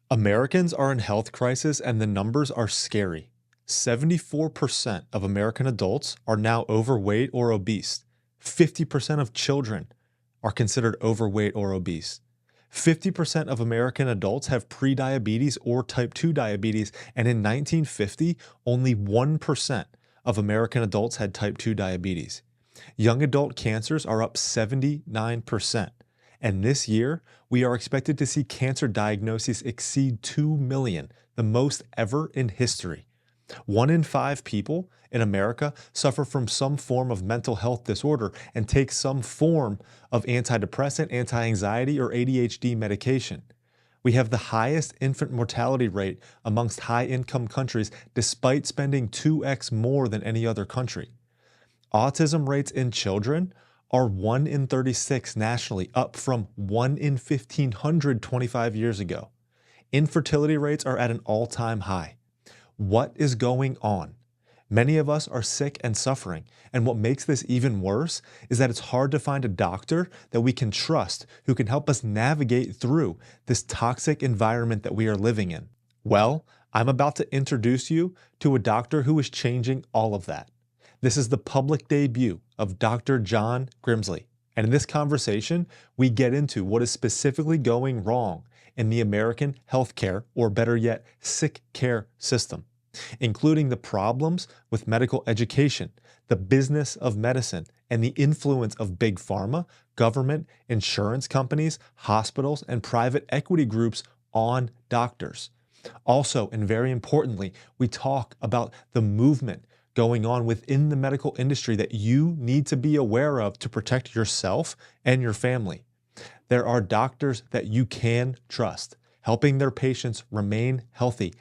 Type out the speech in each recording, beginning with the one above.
Americans are in health crisis and the numbers are scary. 74% of American adults are now overweight or obese. 50% of children are considered overweight or obese. 50% of American adults have prediabetes or type 2 diabetes, and in 1950, only 1% of American adults had type 2 diabetes. Young adult cancers are up 79%. And this year, we are expected to see cancer diagnoses exceed 2 million, the most ever in history. 1 in 5 people in America suffer from some form of mental health disorder and take some form of antidepressant, anti-anxiety, or ADHD medication. We have the highest infant mortality rate amongst high-income countries despite spending 2x more than any other country. Autism rates in children are 1 in 36 nationally, up from 1 in 1,500 25 years ago. Infertility rates are at an all-time high. What is going on? Many of us are sick and suffering, and what makes this even worse is that it's hard to find a doctor that we can trust who can help us navigate through this toxic environment that we are living in. Well, I'm about to introduce you to a doctor who is changing all of that. This is the public debut of Dr. John Grimsley, and in this conversation, we get into what is specifically going wrong in the American healthcare, or better yet, sick care system, including the problems with medical education, the business of medicine, and the influence of big pharma, government, insurance companies, hospitals, and private equity groups on doctors. Also, and very importantly, we talk about the movement going on within the medical industry that you need to be aware of to protect yourself and your family. There are doctors that you can trust, helping their patients remain healthy.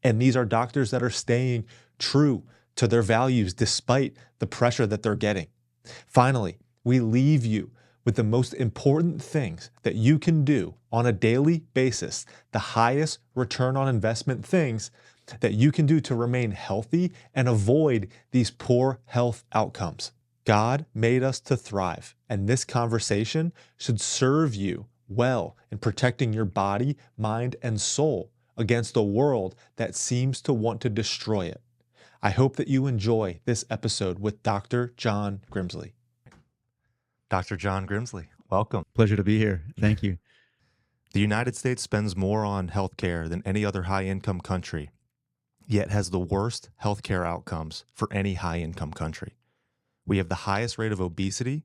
And these are doctors that are staying true to their values despite the pressure that they're getting. Finally, we leave you with the most important things that you can do on a daily basis, the highest return on investment things that you can do to remain healthy and avoid these poor health outcomes. God made us to thrive, and this conversation should serve you well in protecting your body, mind, and soul against a world that seems to want to destroy it. I hope that you enjoy this episode with Dr. John Grimsley. Dr. John Grimsley, welcome. Pleasure to be here. Thank you. The United States spends more on healthcare than any other high-income country, yet has the worst healthcare outcomes for any high-income country. We have the highest rate of obesity,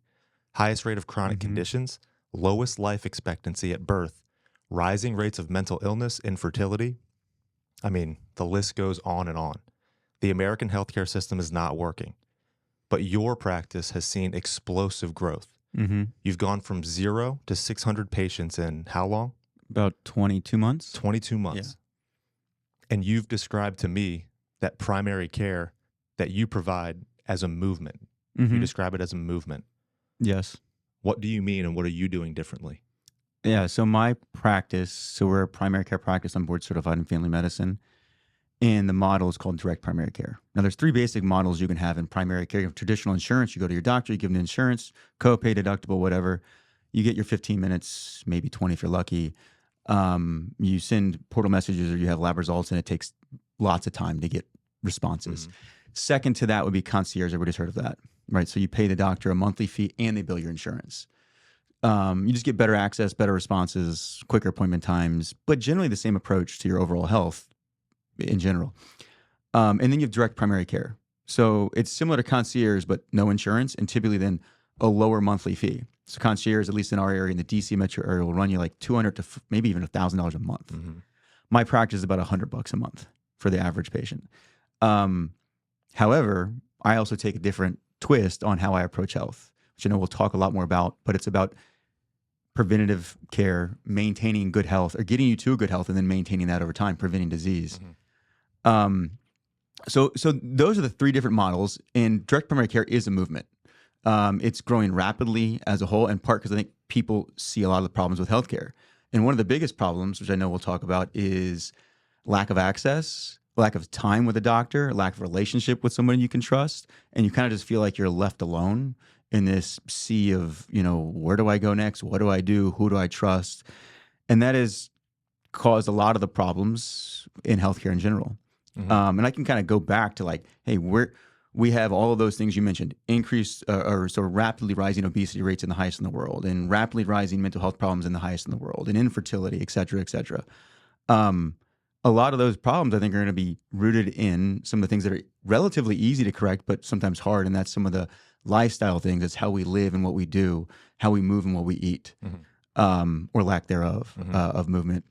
highest rate of chronic conditions, lowest life expectancy at birth, rising rates of mental illness, infertility. I mean, the list goes on and on. The American healthcare system is not working, but your practice has seen explosive growth. You've gone from 0 to 600 patients in how long? About 22 months. 22 months. Yeah. And you've described to me that primary care that you provide as a movement. You describe it as a movement. Yes. What do you mean, and what are you doing differently? Yeah, so my practice, so we're a primary care practice. I'm board certified in family medicine, and the model is called direct primary care. Now, there's 3 basic models you can have in primary care. You have traditional insurance. You go to your doctor, you give them the insurance, copay, deductible, whatever. You get your 15 minutes, maybe 20 if you're lucky. You send portal messages or you have lab results, and it takes lots of time to get responses. Second to that would be concierge. Everybody's heard of that, right? So you pay the doctor a monthly fee and they bill your insurance. You just get better access, better responses, quicker appointment times, but generally the same approach to your overall health in general. And then you have direct primary care. So it's similar to concierge, but no insurance, and typically then a lower monthly fee. So concierge, at least in our area, in the DC metro area, will run you like $200 to maybe even $1,000 a month. My practice is about $100 a month for the average patient. However, I also take a different twist on how I approach health, which I know we'll talk a lot more about, but it's about preventative care, maintaining good health, or getting you to good health and then maintaining that over time, preventing disease. So those are the 3 different models, and direct primary care is a movement. It's growing rapidly as a whole, in part because I think people see a lot of the problems with healthcare. And one of the biggest problems, which I know we'll talk about, is lack of access, lack of time with a doctor, lack of relationship with someone you can trust, and you kind of just feel like you're left alone in this sea of, where do I go next? What do I do? Who do I trust? And that is caused a lot of the problems in healthcare in general. And I can kind of go back to like, hey, we have all of those things you mentioned, increased or sort of rapidly rising obesity rates in the highest in the world, and rapidly rising mental health problems in the highest in the world, and infertility, et cetera, et cetera. A lot of those problems, I think, are going to be rooted in some of the things that are relatively easy to correct, but sometimes hard. And that's some of the lifestyle things. It's how we live and what we do, how we move and what we eat, or lack thereof of movement.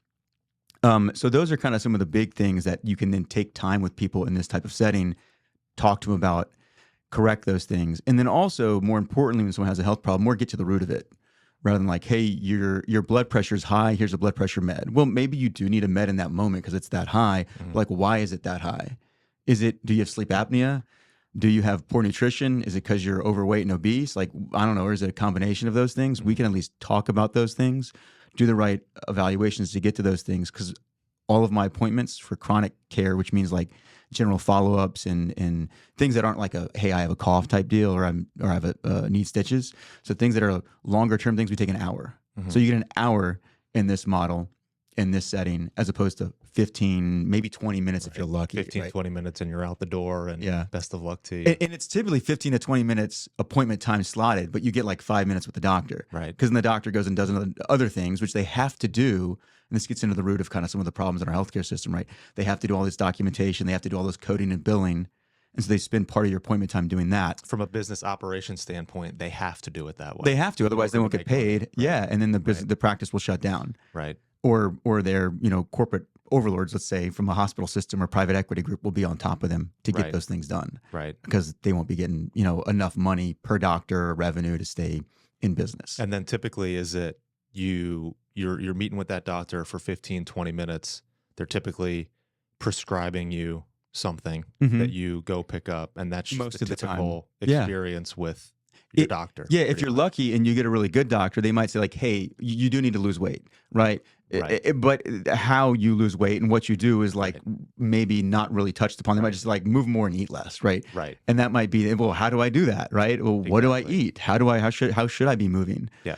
So those are kind of some of the big things that you can then take time with people in this type of setting, talk to them about, correct those things. And then also, more importantly, when someone has a health problem, more get to the root of it. Rather than like, hey, your blood pressure is high, here's a blood pressure med. Well, maybe you do need a med in that moment because it's that high. But like, why is it that high? Do you have sleep apnea? Do you have poor nutrition? Is it because you're overweight and obese? Like, I don't know. Or is it a combination of those things? We can at least talk about those things, do the right evaluations to get to those things. Because all of my appointments for chronic care, which means like general follow-ups and things that aren't like a, hey, I have a cough type deal, or I have need stitches. So things that are longer term things, we take an hour. So you get an hour in this model, in this setting, as opposed to 15, maybe 20 minutes if you're lucky. 15, 20 minutes and you're out the door, and best of luck to you. And it's typically 15 to 20 minutes appointment time slotted, but you get like 5 minutes with the doctor. Right. Because then the doctor goes and does other things, which they have to do. And this gets into the root of kind of some of the problems in our healthcare system, right? They have to do all this documentation. They have to do all this coding and billing. And so they spend part of your appointment time doing that. From a business operation standpoint, they have to do it that way. They have to, otherwise they won't get paid. Right. Yeah, and then the practice will shut down. Right. Or their corporate overlords, let's say, from a hospital system or private equity group, will be on top of them to get those things done. Right. Because they won't be getting enough money per doctor or revenue to stay in business. And then typically, is it you're meeting with that doctor for 15, 20 minutes. They're typically prescribing you something that you go pick up, and that's most the of the typical time. experience with your doctor. Yeah, if you're lucky and you get a really good doctor, they might say like, hey, you do need to lose weight, right? But how you lose weight and what you do is like maybe not really touched upon. They might just like move more and eat less, right? Right. And that might be, well, how do I do that, right? Well, what do I eat? How should I be moving? Yeah.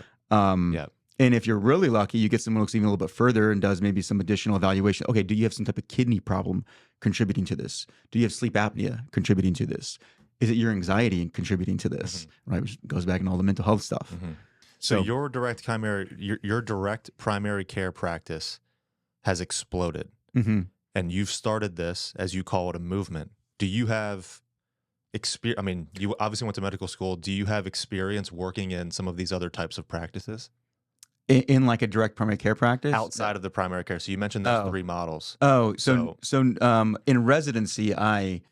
And if you're really lucky, you get someone who looks even a little bit further and does maybe some additional evaluation. Okay, do you have some type of kidney problem contributing to this? Do you have sleep apnea contributing to this? Is it your anxiety contributing to this? Right, which goes back in all the mental health stuff. So your direct primary care practice has exploded, and you've started this, as you call it, a movement. Do you have experience? I mean, you obviously went to medical school. Do you have experience working in some of these other types of practices? In like a direct primary care practice? Outside of the primary care. So you mentioned those 3 models. So in residency,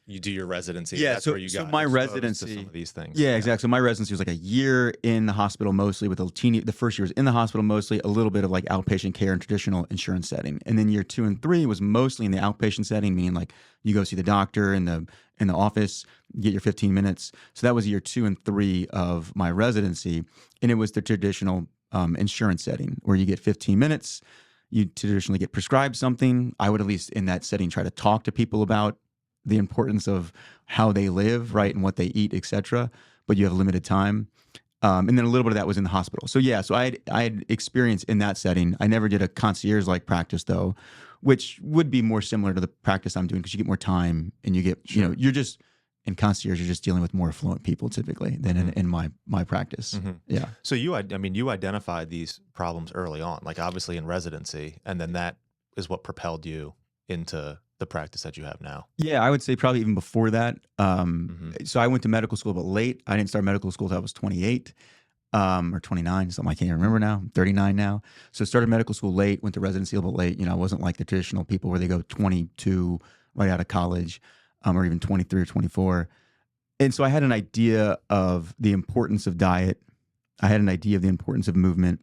you do your residency. Yeah, that's where you got my exposed residency to some of these things. Yeah, exactly. So my residency was like a year in the hospital mostly, with the first year was in the hospital mostly, a little bit of like outpatient care and traditional insurance setting. And then year 2 and 3 was mostly in the outpatient setting, meaning like you go see the doctor in the office, get your 15 minutes. So that was year 2 and 3 of my residency. And it was the traditional insurance setting where you get 15 minutes. You traditionally get prescribed something. I would, at least in that setting, try to talk to people about the importance of how they live, right, and what they eat, etc. But you have limited time. And then a little bit of that was in the hospital. So yeah, so I had experience in that setting. I never did a concierge-like practice though, which would be more similar to the practice I'm doing because you get more time and you get, you're just, in concierge, you're just dealing with more affluent people typically than in my practice. Yeah. So you identified these problems early on, like obviously in residency, and then that is what propelled you into the practice that you have now. Yeah, I would say probably even before that. So I went to medical school, but late. I didn't start medical school until I was 28 or 29, something I can't even remember now. I'm 39 now. So started medical school late, went to residency a little bit late. I wasn't like the traditional people where they go 22 right out of college. Or even 23 or 24. And so I had an idea of the importance of diet. I had an idea of the importance of movement.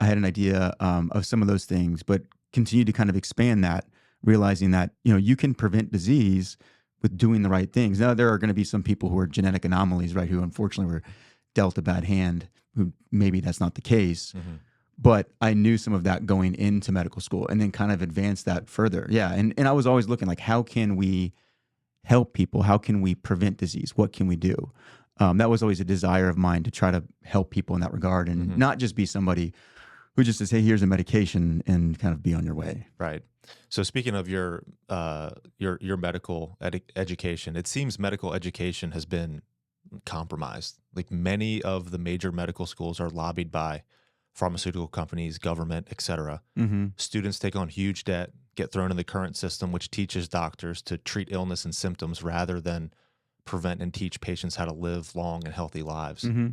I had an idea of some of those things, but continued to kind of expand that, realizing that, you can prevent disease with doing the right things. Now, there are going to be some people who are genetic anomalies, right, who unfortunately were dealt a bad hand, who maybe that's not the case. But I knew some of that going into medical school and then kind of advanced that further. Yeah, and I was always looking like, how can we help people? How can we prevent disease? What can we do? That was always a desire of mine, to try to help people in that regard, and not just be somebody who just says, hey, here's a medication and kind of be on your way. Right. So speaking of your medical education, it seems medical education has been compromised. Like many of the major medical schools are lobbied by pharmaceutical companies, government, etc. Mm-hmm. Students take on huge debt, get thrown in the current system, which teaches doctors to treat illness and symptoms rather than prevent and teach patients how to live long and healthy lives. Mm-hmm.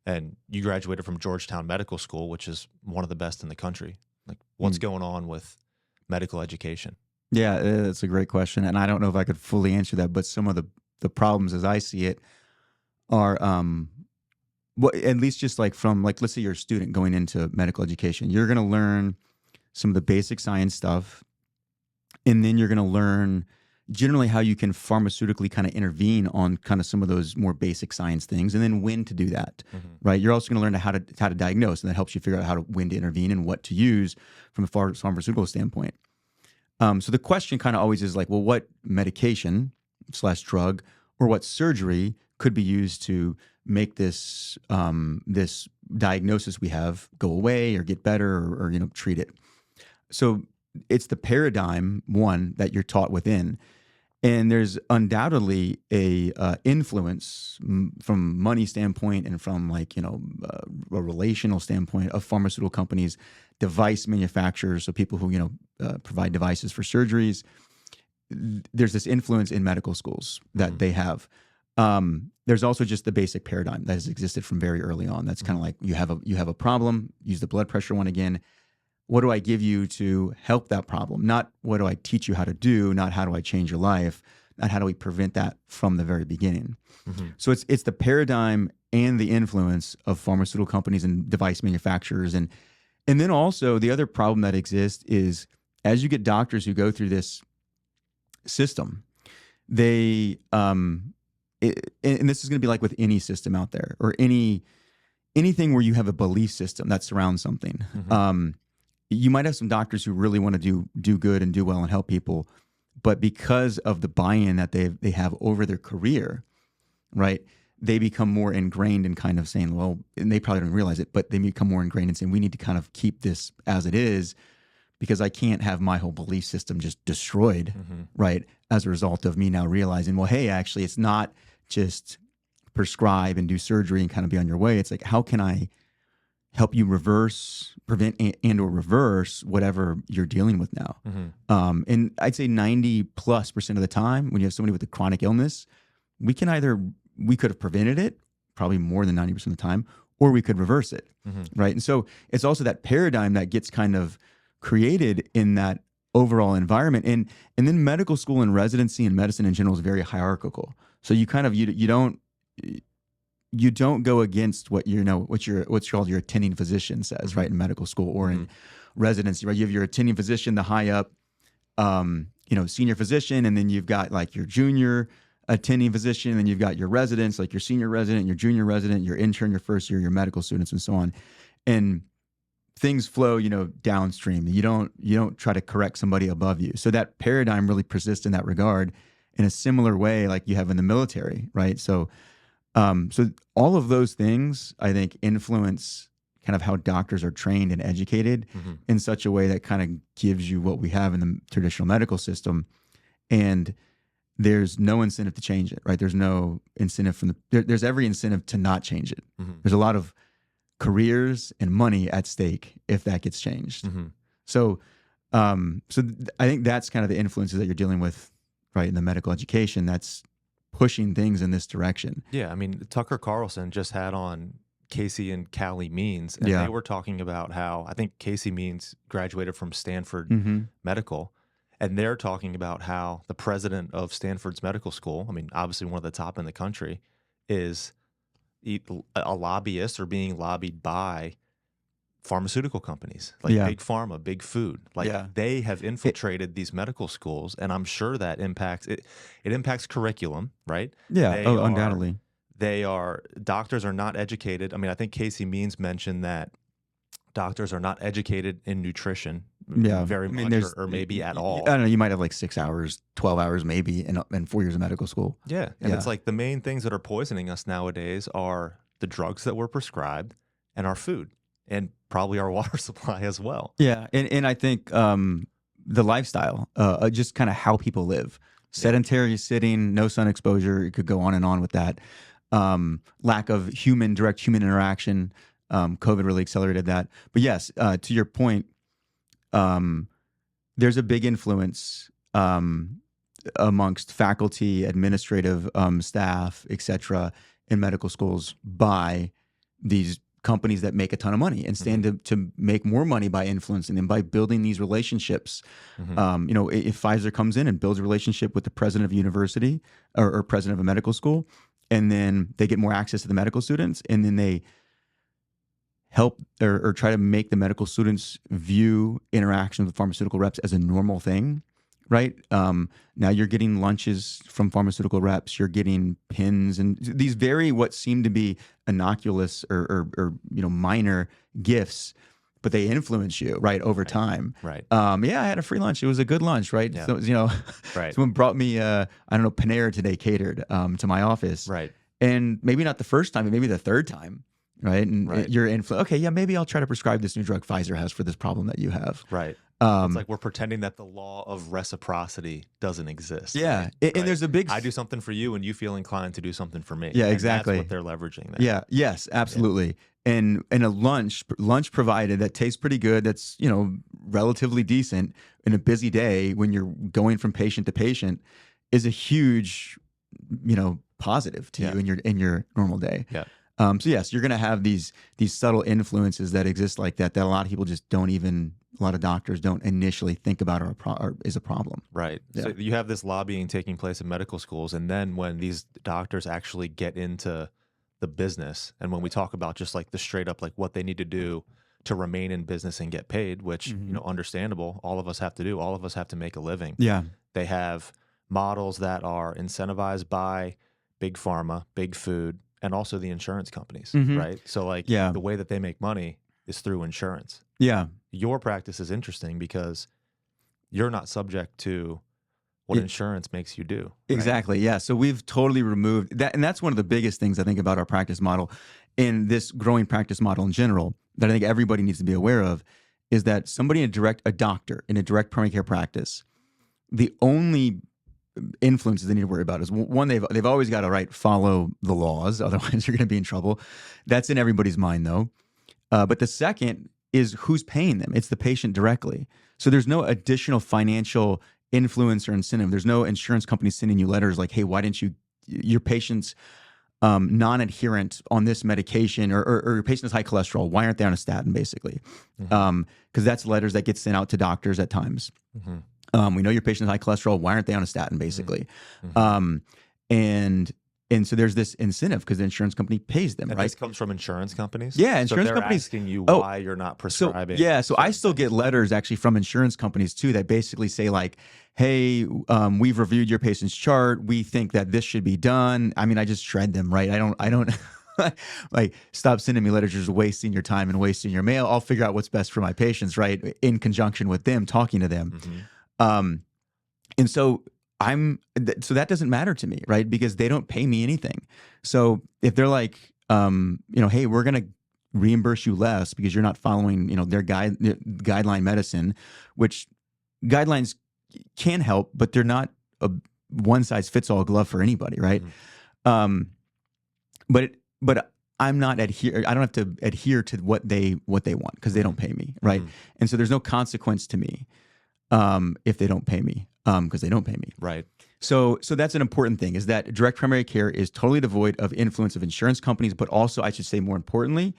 And you graduated from Georgetown Medical School, which is one of the best in the country. Like, what's going on with medical education? Yeah, that's a great question. And I don't know if I could fully answer that, but some of the problems as I see it are, well, at least just like from, like, let's say you're a student going into medical education, you're going to learn some of the basic science stuff. And then you're going to learn generally how you can pharmaceutically kind of intervene on kind of some of those more basic science things, and then when to do that, right? You're also going to learn how to diagnose, and that helps you figure out when to intervene and what to use from a pharmaceutical standpoint. So the question kind of always is like, well, what medication / drug or what surgery could be used to make this this diagnosis we have go away or get better or treat it? So it's the paradigm one that you're taught within. And there's undoubtedly a influence from money standpoint and from a relational standpoint of pharmaceutical companies, device manufacturers, so people who provide devices for surgeries. There's this influence in medical schools that they have. There's also just the basic paradigm that has existed from very early on. That's kind of like you have a problem. Use the blood pressure one again. What do I give you to help that problem? Not what do I teach you how to do, not how do I change your life, not how do we prevent that from the very beginning. So it's the paradigm and the influence of pharmaceutical companies and device manufacturers. And then also the other problem that exists is as you get doctors who go through this system, they, and this is going to be like with any system out there or anything where you have a belief system that surrounds something. You might have some doctors who really want to do good and do well and help people, but because of the buy-in that they have over their career, right? They become more ingrained in kind of saying, well, and they probably don't realize it, but they become more ingrained in saying, we need to kind of keep this as it is because I can't have my whole belief system just destroyed, right? As a result of me now realizing, well, hey, actually, it's not just prescribe and do surgery and kind of be on your way. It's like, how can I help you prevent and or reverse whatever you're dealing with now. And I'd say 90+% of the time when you have somebody with a chronic illness, we could have prevented it probably more than 90% of the time, or we could reverse it, right? And so it's also that paradigm that gets kind of created in that overall environment. And then medical school and residency and medicine in general is very hierarchical. So you kind of, you don't go against what what's called your attending physician says, right, in medical school or in residency, right? You have your attending physician, the high up, senior physician, and then you've got like your junior attending physician, and then you've got your residents, like your senior resident, your junior resident, your intern, your first year, your medical students, and so on. And things flow, downstream. You don't try to correct somebody above you. So that paradigm really persists in that regard in a similar way like you have in the military, right? So all of those things, I think, influence kind of how doctors are trained and educated in such a way that kind of gives you what we have in the traditional medical system. And there's no incentive to change it, right? There's no incentive there's every incentive to not change it. There's a lot of careers and money at stake if that gets changed. So I think that's kind of the influences that you're dealing with, right, in the medical education that's pushing things in this direction. Yeah, I mean, Tucker Carlson just had on Casey and Callie Means, and they were talking about how, I think Casey Means graduated from Stanford Medical, and they're talking about how the president of Stanford's medical school, I mean, obviously one of the top in the country, is a lobbyist or being lobbied by pharmaceutical companies like Big Pharma, Big Food. They have infiltrated these medical schools, and I'm sure that impacts it. It impacts curriculum, right? Yeah, undoubtedly. Doctors are not educated. I mean, I think Casey Means mentioned that doctors are not educated in nutrition very much or maybe at all. I don't know, you might have like 6 hours, 12 hours maybe in 4 years of medical school. Yeah, and it's like the main things that are poisoning us nowadays are the drugs that we're prescribed and our food. and probably our water supply as well. Yeah, and I think the lifestyle, just kind of how people live, sedentary sitting, no sun exposure. You could go on and on with that. Lack of direct human interaction. COVID really accelerated that. But yes, to your point, there's a big influence amongst faculty, administrative staff, et cetera, in medical schools by these companies that make a ton of money and stand to make more money by influencing them, by building these relationships. You know, if Pfizer comes in and builds a relationship with the president of a university or president of a medical school, and then they get more access to the medical students, and then they help or try to make the medical students view interaction with pharmaceutical reps as a normal thing, right? Now you're getting lunches from pharmaceutical reps, you're getting pins and these what seem to be innocuous or you know, minor gifts, but they influence you, right, over time. Right. Yeah, I had a free lunch. It was a good lunch, right? Yeah. So, you know, Right. someone brought me, I don't know, Panera today catered to my office. Right. And maybe not the first time, but maybe the third time. Right. And you're okay. Yeah, maybe I'll try to prescribe this new drug Pfizer has for this problem that you have. Right. It's like we're pretending that the law of reciprocity doesn't exist. Yeah. Right? And there's a big. I do something for you and you feel inclined to do something for me. Yeah, And exactly. that's what they're leveraging there. Yeah. Yes, absolutely. Yeah. And a lunch provided that tastes pretty good, that's, you know, relatively decent in a busy day when you're going from patient to patient is a huge, you know, positive to you in your normal day. Yeah. So yes, you're going to have these subtle influences that exist like that a lot of people just don't even, a lot of doctors don't initially think about or is a problem. Right. Yeah. So you have this lobbying taking place in medical schools, and then when these doctors actually get into the business, and when we talk about just like the straight up like what they need to do to remain in business and get paid, which you know, understandable, all of us have to do. All of us have to make a living. Yeah. They have models that are incentivized by big pharma, big food, and also the insurance companies, right? So like the way that they make money is through insurance. Yeah. Your practice is interesting because you're not subject to what insurance makes you do. Right? Exactly. Yeah. So we've totally removed that. And that's one of the biggest things I think about our practice model and this growing practice model in general that I think everybody needs to be aware of is that somebody a doctor in a direct primary care practice, the only influences they need to worry about is one, they've always got to follow the laws, otherwise you're going to be in trouble. That's in everybody's mind though. But the second is who's paying them. It's the patient directly. So there's no additional financial influence or incentive. There's no insurance company sending you letters like, hey, why didn't your patient's non-adherent on this medication or your patient has high cholesterol, why aren't they on a statin basically? Because that's letters that get sent out to doctors at times. We know your patient has high cholesterol. Why aren't they on a statin, basically? And so there's this incentive because the insurance company pays them, and right? This comes from insurance companies? Yeah, insurance so they're companies. asking you why you're not prescribing. So I still get letters actually from insurance companies too that basically say like, hey, we've reviewed your patient's chart. We think that this should be done. I mean, I just shred them, right? I don't like stop sending me letters, just wasting your time and wasting your mail. I'll figure out what's best for my patients, right? In conjunction with them, talking to them. And so so that doesn't matter to me, right? Because they don't pay me anything. So if they're like, you know, hey, we're going to reimburse you less because you're not following, you know, their guideline medicine, which guidelines can help, but they're not a one size fits all glove for anybody, right? But I'm not I don't have to adhere to what they want because they don't pay me, right? And so there's no consequence to me if they don't pay me. Because they don't pay me. Right. So that's an important thing is that direct primary care is totally devoid of influence of insurance companies, but also I should say more importantly,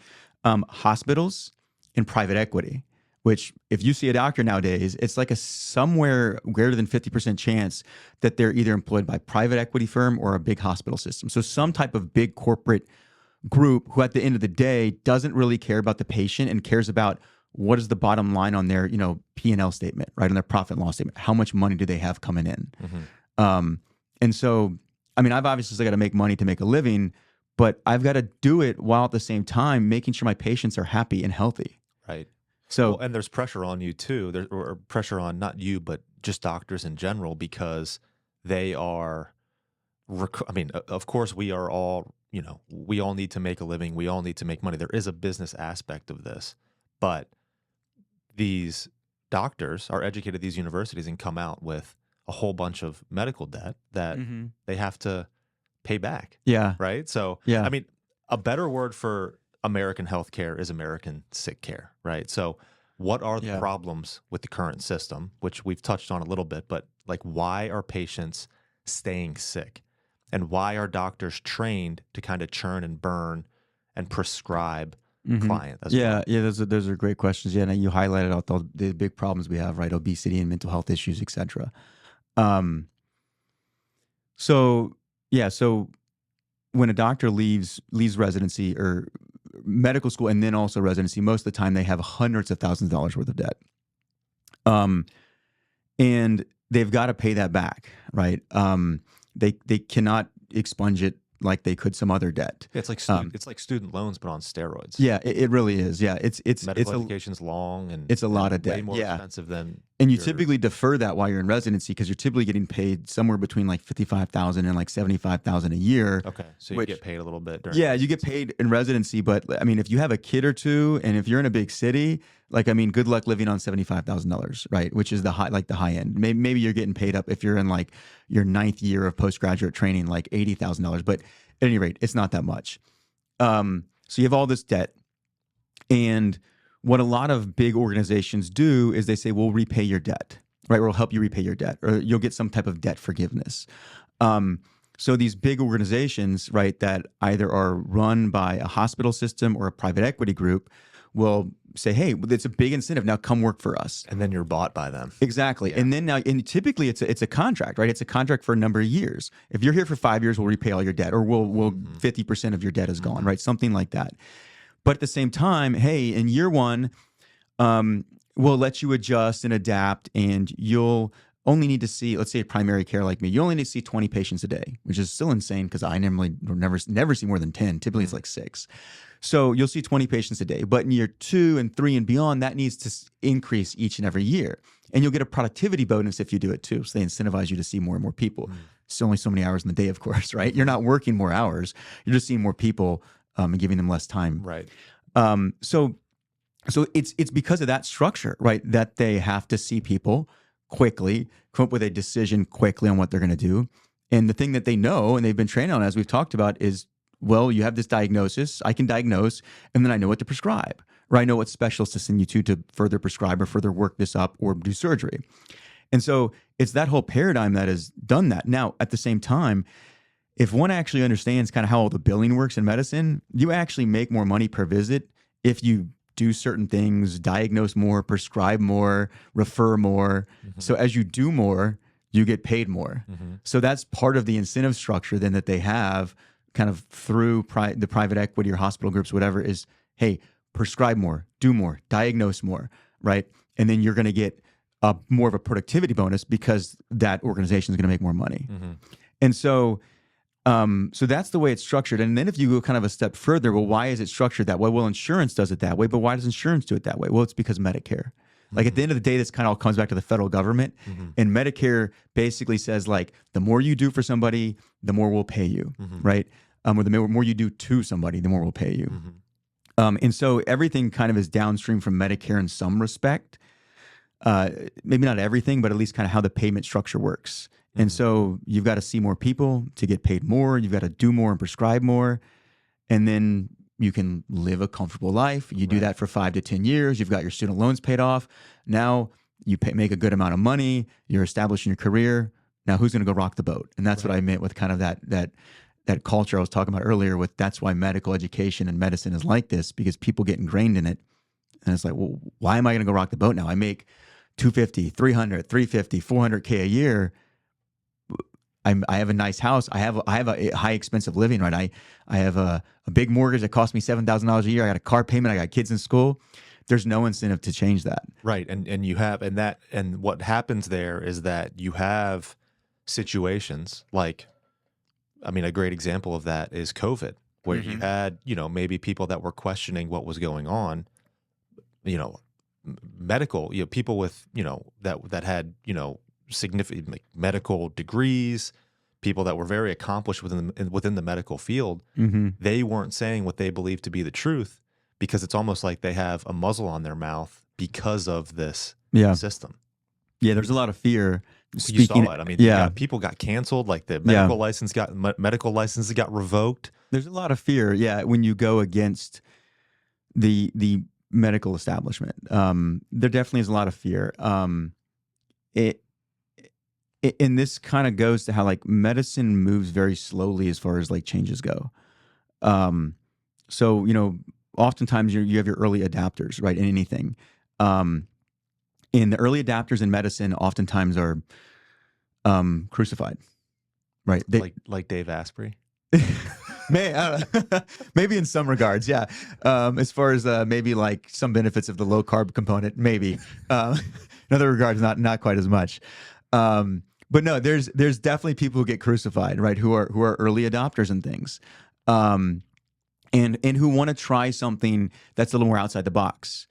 hospitals and private equity, which if you see a doctor nowadays, it's like a somewhere greater than 50% chance that they're either employed by a private equity firm or a big hospital system. So some type of big corporate group who at the end of the day doesn't really care about the patient and cares about what is the bottom line on their, you know, P&L statement, right? On their profit and loss statement. How much money do they have coming in? And so, I mean, I've obviously still got to make money to make a living, but I've got to do it while at the same time making sure my patients are happy and healthy. Right. So, and there's pressure on you too. There's or pressure on not you, but just doctors in general because they are. I mean, of course, we are all we all need to make a living. We all need to make money. There is a business aspect of this, but these doctors are educated at these universities and come out with a whole bunch of medical debt that they have to pay back. Yeah. Right. So, Yeah. I mean, a better word for American healthcare is American sick care. Right. So, what are the problems with the current system, which we've touched on a little bit, but like, why are patients staying sick? And why are doctors trained to kind of churn and burn and prescribe client as well? Yeah, those are great questions. Yeah, and you highlighted all the big problems we have, right? Obesity and mental health issues, etc. So when a doctor leaves residency or medical school and then also residency, most of the time they have hundreds of thousands of dollars worth of debt. And they've got to pay that back, right? They cannot expunge it like they could some other debt. Yeah, it's like student loans, but on steroids. Yeah, it really is. Yeah, it's medical education's long and it's a lot of debt. Way more expensive than. And you typically defer that while you're in residency because you're typically getting paid somewhere between like $55,000 and like $75,000 a year. Okay, so you get paid a little bit. Yeah, you get paid in residency, but I mean, if you have a kid or two, and if you're in a big city, like I mean, good luck living on $75,000, right? Which is the high end. Maybe you're getting paid up if you're in like your 9th year of postgraduate training, like $80,000. But at any rate, it's not that much. So you have all this debt, and what a lot of big organizations do is they say, we'll repay your debt, right? Or we'll help you repay your debt, or you'll get some type of debt forgiveness. So these big organizations, right, that either are run by a hospital system or a private equity group will say, hey, it's a big incentive. Now come work for us. And then you're bought by them. Exactly. Yeah. And then and typically it's a contract, right? It's a contract for a number of years. If you're here for 5 years, we'll repay all your debt, or we'll 50% of your debt is gone, right? Something like that. But at the same time, hey, in year one, we'll let you adjust and adapt, and you'll only need to see, let's say primary care like me, you only need to see 20 patients a day, which is still insane because I never see more than 10. Typically it's like 6. So you'll see 20 patients a day. But in year 2 and 3 and beyond, that needs to increase each and every year. And you'll get a productivity bonus if you do it too. So they incentivize you to see more and more people. It's only so many hours in the day, of course, right? You're not working more hours. You're just seeing more people and giving them less time. Right. So it's because of that structure, right, that they have to see people quickly, come up with a decision quickly on what they're going to do. And the thing that they know and they've been trained on, as we've talked about, is, well, you have this diagnosis, I can diagnose, and then I know what to prescribe, or I know what specialist to send you to further prescribe or further work this up or do surgery. And so it's that whole paradigm that has done that. Now, at the same time, if one actually understands kind of how all the billing works in medicine, you actually make more money per visit if you do certain things, diagnose more, prescribe more, refer more. So as you do more, you get paid more. So that's part of the incentive structure then that they have kind of through the private equity or hospital groups, whatever, is, hey, prescribe more, do more, diagnose more, right? And then you're going to get more of a productivity bonus because that organization is going to make more money. And so that's the way it's structured. And then if you go kind of a step further, well, why is it structured that way? Well, insurance does it that way, but why does insurance do it that way? Well, it's because Medicare. Like at the end of the day, this kind of all comes back to the federal government. And Medicare basically says, like, the more you do for somebody, the more we'll pay you, right? Or the more you do to somebody, the more we'll pay you. And so everything kind of is downstream from Medicare in some respect. Maybe not everything, but at least kind of how the payment structure works. And so you've got to see more people to get paid more. You've got to do more and prescribe more. And then you can live a comfortable life. You do that for 5 to 10 years. You've got your student loans paid off. Now you make a good amount of money. You're establishing your career. Now who's going to go rock the boat? And that's what I meant with kind of that culture I was talking about earlier with, that's why medical education and medicine is like this, because people get ingrained in it. And it's like, well, why am I going to go rock the boat now? I make $250, $300, $350, $400K a year. I have a nice house. I have a high expensive living, right? I have a big mortgage that costs me $7,000 a year. I got a car payment. I got kids in school. There's no incentive to change that. Right. And you have, and what happens there is that you have situations like, I mean, a great example of that is COVID, where you had, maybe people that were questioning what was going on, medical, people with, that had, significant, like, medical degrees, people that were very accomplished within the medical field, they weren't saying what they believed to be the truth because it's almost like they have a muzzle on their mouth because of this system. Yeah, there's a lot of fear. You saw it. I mean, people got canceled. Like the medical licenses got revoked. There's a lot of fear. Yeah, when you go against the medical establishment, there definitely is a lot of fear. And this kind of goes to how like medicine moves very slowly as far as like changes go. So oftentimes you have your early adapters, right, in anything. And the early adapters in medicine oftentimes are crucified, right? Like Dave Asprey. Maybe in some regards, yeah. As far as maybe like some benefits of the low carb component, maybe. In other regards, not quite as much. But no, there's definitely people who get crucified, right? Who are early adopters and things, and who want to try something that's a little more outside the box.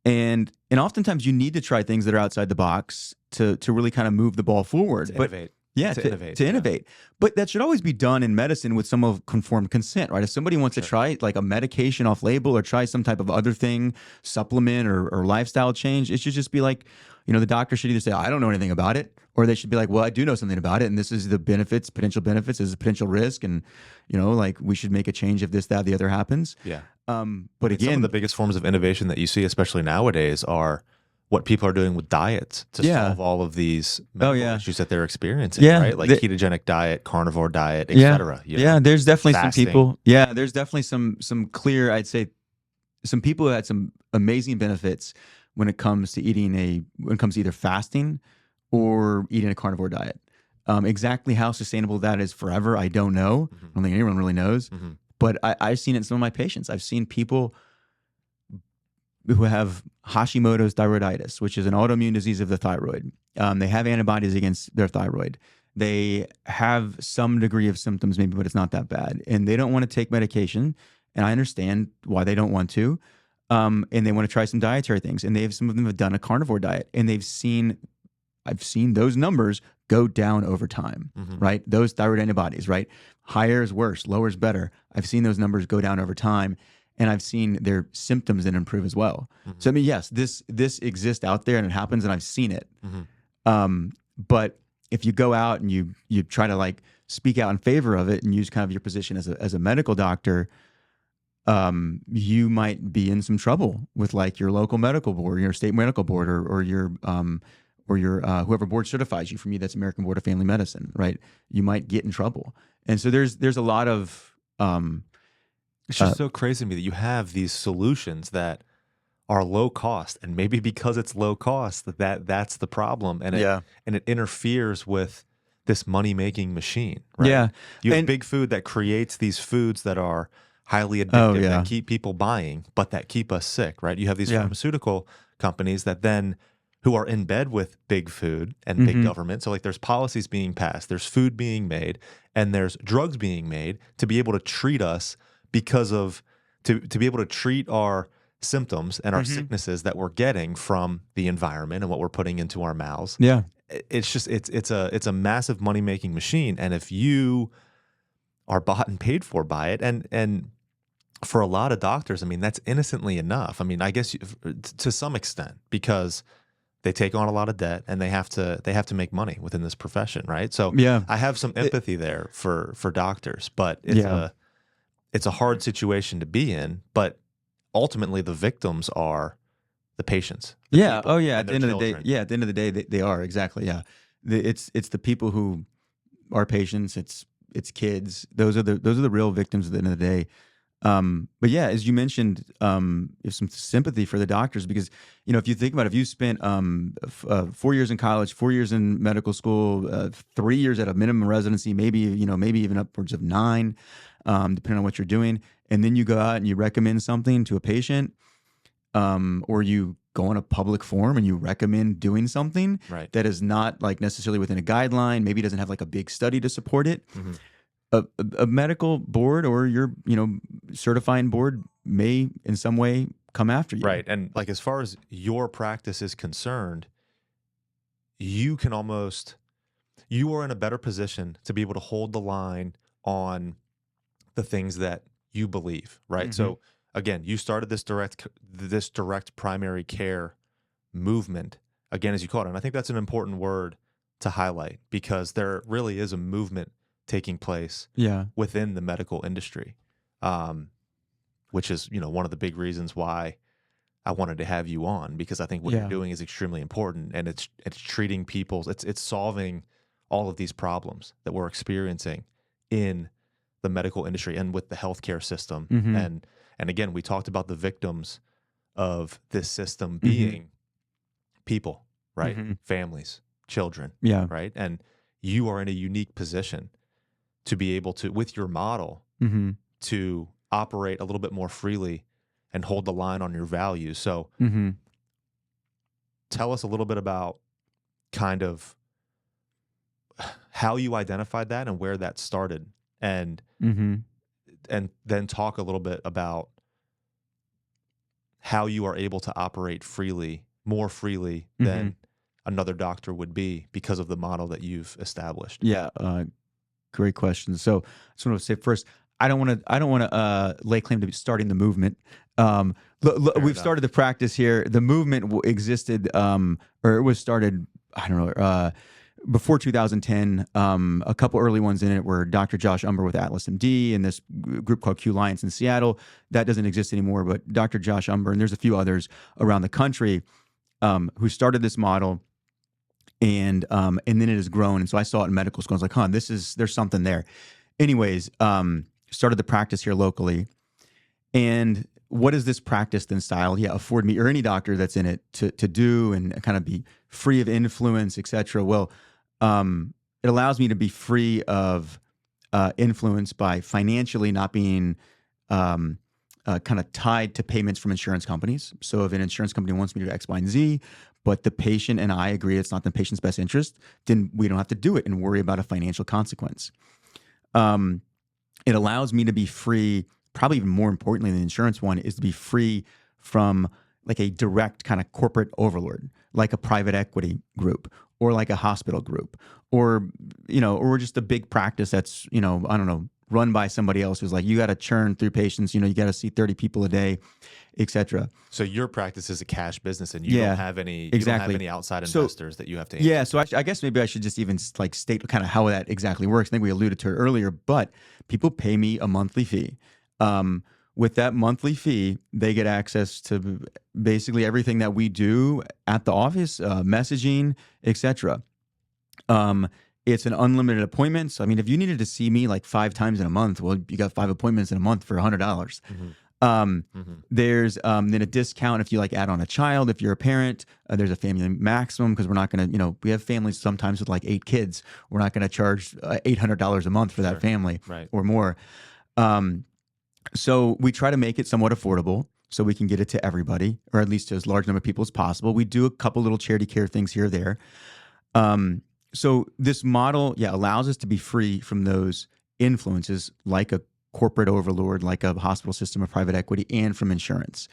And oftentimes you need to try things that are outside the box to really kind of move the ball forward. Innovate. Yeah, to innovate. But that should always be done in medicine with some of conformed consent, right? If somebody wants to try like a medication off label or try some type of other thing, supplement or lifestyle change, it should just be like, the doctor should either say, I don't know anything about it, or they should be like, well, I do know something about it, and this is the benefits, potential benefits, this is a potential risk, and like we should make a change if this, that, the other happens. Yeah. But again, some of the biggest forms of innovation that you see, especially nowadays, are what people are doing with diets to solve all of these medical issues that they're experiencing, right? Like ketogenic diet, carnivore diet, etc. There's definitely fasting. some people. Yeah, there's definitely some clear, I'd say, some people who had some amazing benefits when it comes to either fasting or eating a carnivore diet. Exactly how sustainable that is forever, I don't know. I don't think anyone really knows. But I've seen it in some of my patients. I've seen people who have Hashimoto's thyroiditis, which is an autoimmune disease of the thyroid. They have antibodies against their thyroid. They have some degree of symptoms maybe, but it's not that bad. And they don't want to take medication. And I understand why they don't want to. And they want to try some dietary things. And some of them have done a carnivore diet. And I've seen those numbers go down over time, right? Those thyroid antibodies, right? Higher is worse, lower is better. I've seen those numbers go down over time. And I've seen their symptoms then improve as well. So I mean, yes, this exists out there and it happens, and I've seen it. But if you go out and you try to like speak out in favor of it and use kind of your position as a medical doctor, you might be in some trouble with like your local medical board, your state medical board, or your whoever board certifies you. For me, that's American Board of Family Medicine, right? You might get in trouble, and so there's a lot of it's just so crazy to me that you have these solutions that are low cost, and maybe because it's low cost, that's the problem, and it interferes with this money making machine. Right? Yeah, you have big food that creates these foods that are highly addictive that keep people buying, but that keep us sick. Right? You have these pharmaceutical companies that then who are in bed with big food and big government. So like there's policies being passed, there's food being made, and there's drugs being made to be able to treat us to be able to treat our symptoms and our sicknesses that we're getting from the environment and what we're putting into our mouths. Yeah. It's just it's a massive money making machine, and if you are bought and paid for by it, and for a lot of doctors, I mean, that's innocently enough. I mean, I guess to some extent, because they take on a lot of debt and they have to make money within this profession, right? So I have some empathy there for doctors, but it's a hard situation to be in, but ultimately the victims are the patients. At the end of the day, at the end of the day, they are, exactly. Yeah. It's the people who are patients, it's kids. Those are the real victims at the end of the day. But yeah, as you mentioned, there's some sympathy for the doctors, because, if you think about it, if you spent 4 years in college, 4 years in medical school, 3 years at a minimum residency, maybe even upwards of 9, depending on what you're doing, and then you go out and you recommend something to a patient, or you go on a public forum and you recommend doing something that is not like necessarily within a guideline, maybe doesn't have like a big study to support it. A medical board or your certifying board may in some way come after you. Right. And like as far as your practice is concerned, you can almost you are in a better position to be able to hold the line on the things that you believe, right? So again, you started this direct primary care movement, again, as you call it. And I think that's an important word to highlight, because there really is a movement taking place within the medical industry, which is, one of the big reasons why I wanted to have you on, because I think what you're doing is extremely important, and it's treating people's, it's solving all of these problems that we're experiencing in the medical industry and with the healthcare system. And again, we talked about the victims of this system being people, right? Families, children, right? And you are in a unique position to be able to, with your model, to operate a little bit more freely and hold the line on your values. So tell us a little bit about kind of how you identified that and where that started, and then talk a little bit about how you are able to operate more freely than another doctor would be because of the model that you've established. Yeah, great question. So I just want to say first, I don't want to lay claim to starting the movement. We've started the practice here. The movement existed, or it was started, I don't know, before 2010. A couple early ones in it were Dr. Josh Umber with Atlas MD and this group called Q Alliance in Seattle. That doesn't exist anymore, but Dr. Josh Umber, and there's a few others around the country who started this model. And then it has grown. And so I saw it in medical school. I was like, there's something there. Anyways, started the practice here locally. And what does this practice then style afford me, or any doctor that's in it, to do and kind of be free of influence, et cetera? Well, it allows me to be free of influence by financially not being kind of tied to payments from insurance companies. So if an insurance company wants me to do X, Y, and Z, but the patient and I agree it's not in the patient's best interest, then we don't have to do it and worry about a financial consequence. It allows me to be free, probably even more importantly than the insurance one, is to be free from like a direct kind of corporate overlord, like a private equity group or like a hospital group, or just a big practice that's, I don't know, run by somebody else who's like, you got to churn through patients, you got to see 30 people a day, et cetera. So your practice is a cash business, and you don't have any, you don't have any outside investors that you have to answer. Yeah. So I guess maybe I should just even like state kind of how that exactly works. I think we alluded to it earlier, but people pay me a monthly fee. With that monthly fee, they get access to basically everything that we do at the office, messaging, et cetera. It's an unlimited appointment. So, I mean, if you needed to see me like 5 times in a month, well, you got 5 appointments in a month for $100. There's then a discount if you like add on a child. If you're a parent, there's a family maximum, because we're not going to, we have families sometimes with like 8 kids. We're not going to charge $800 a month for that family or more. So we try to make it somewhat affordable so we can get it to everybody, or at least to as large number of people as possible. We do a couple little charity care things here or there. So this model, allows us to be free from those influences, like a corporate overlord, like a hospital system of private equity, and from insurance.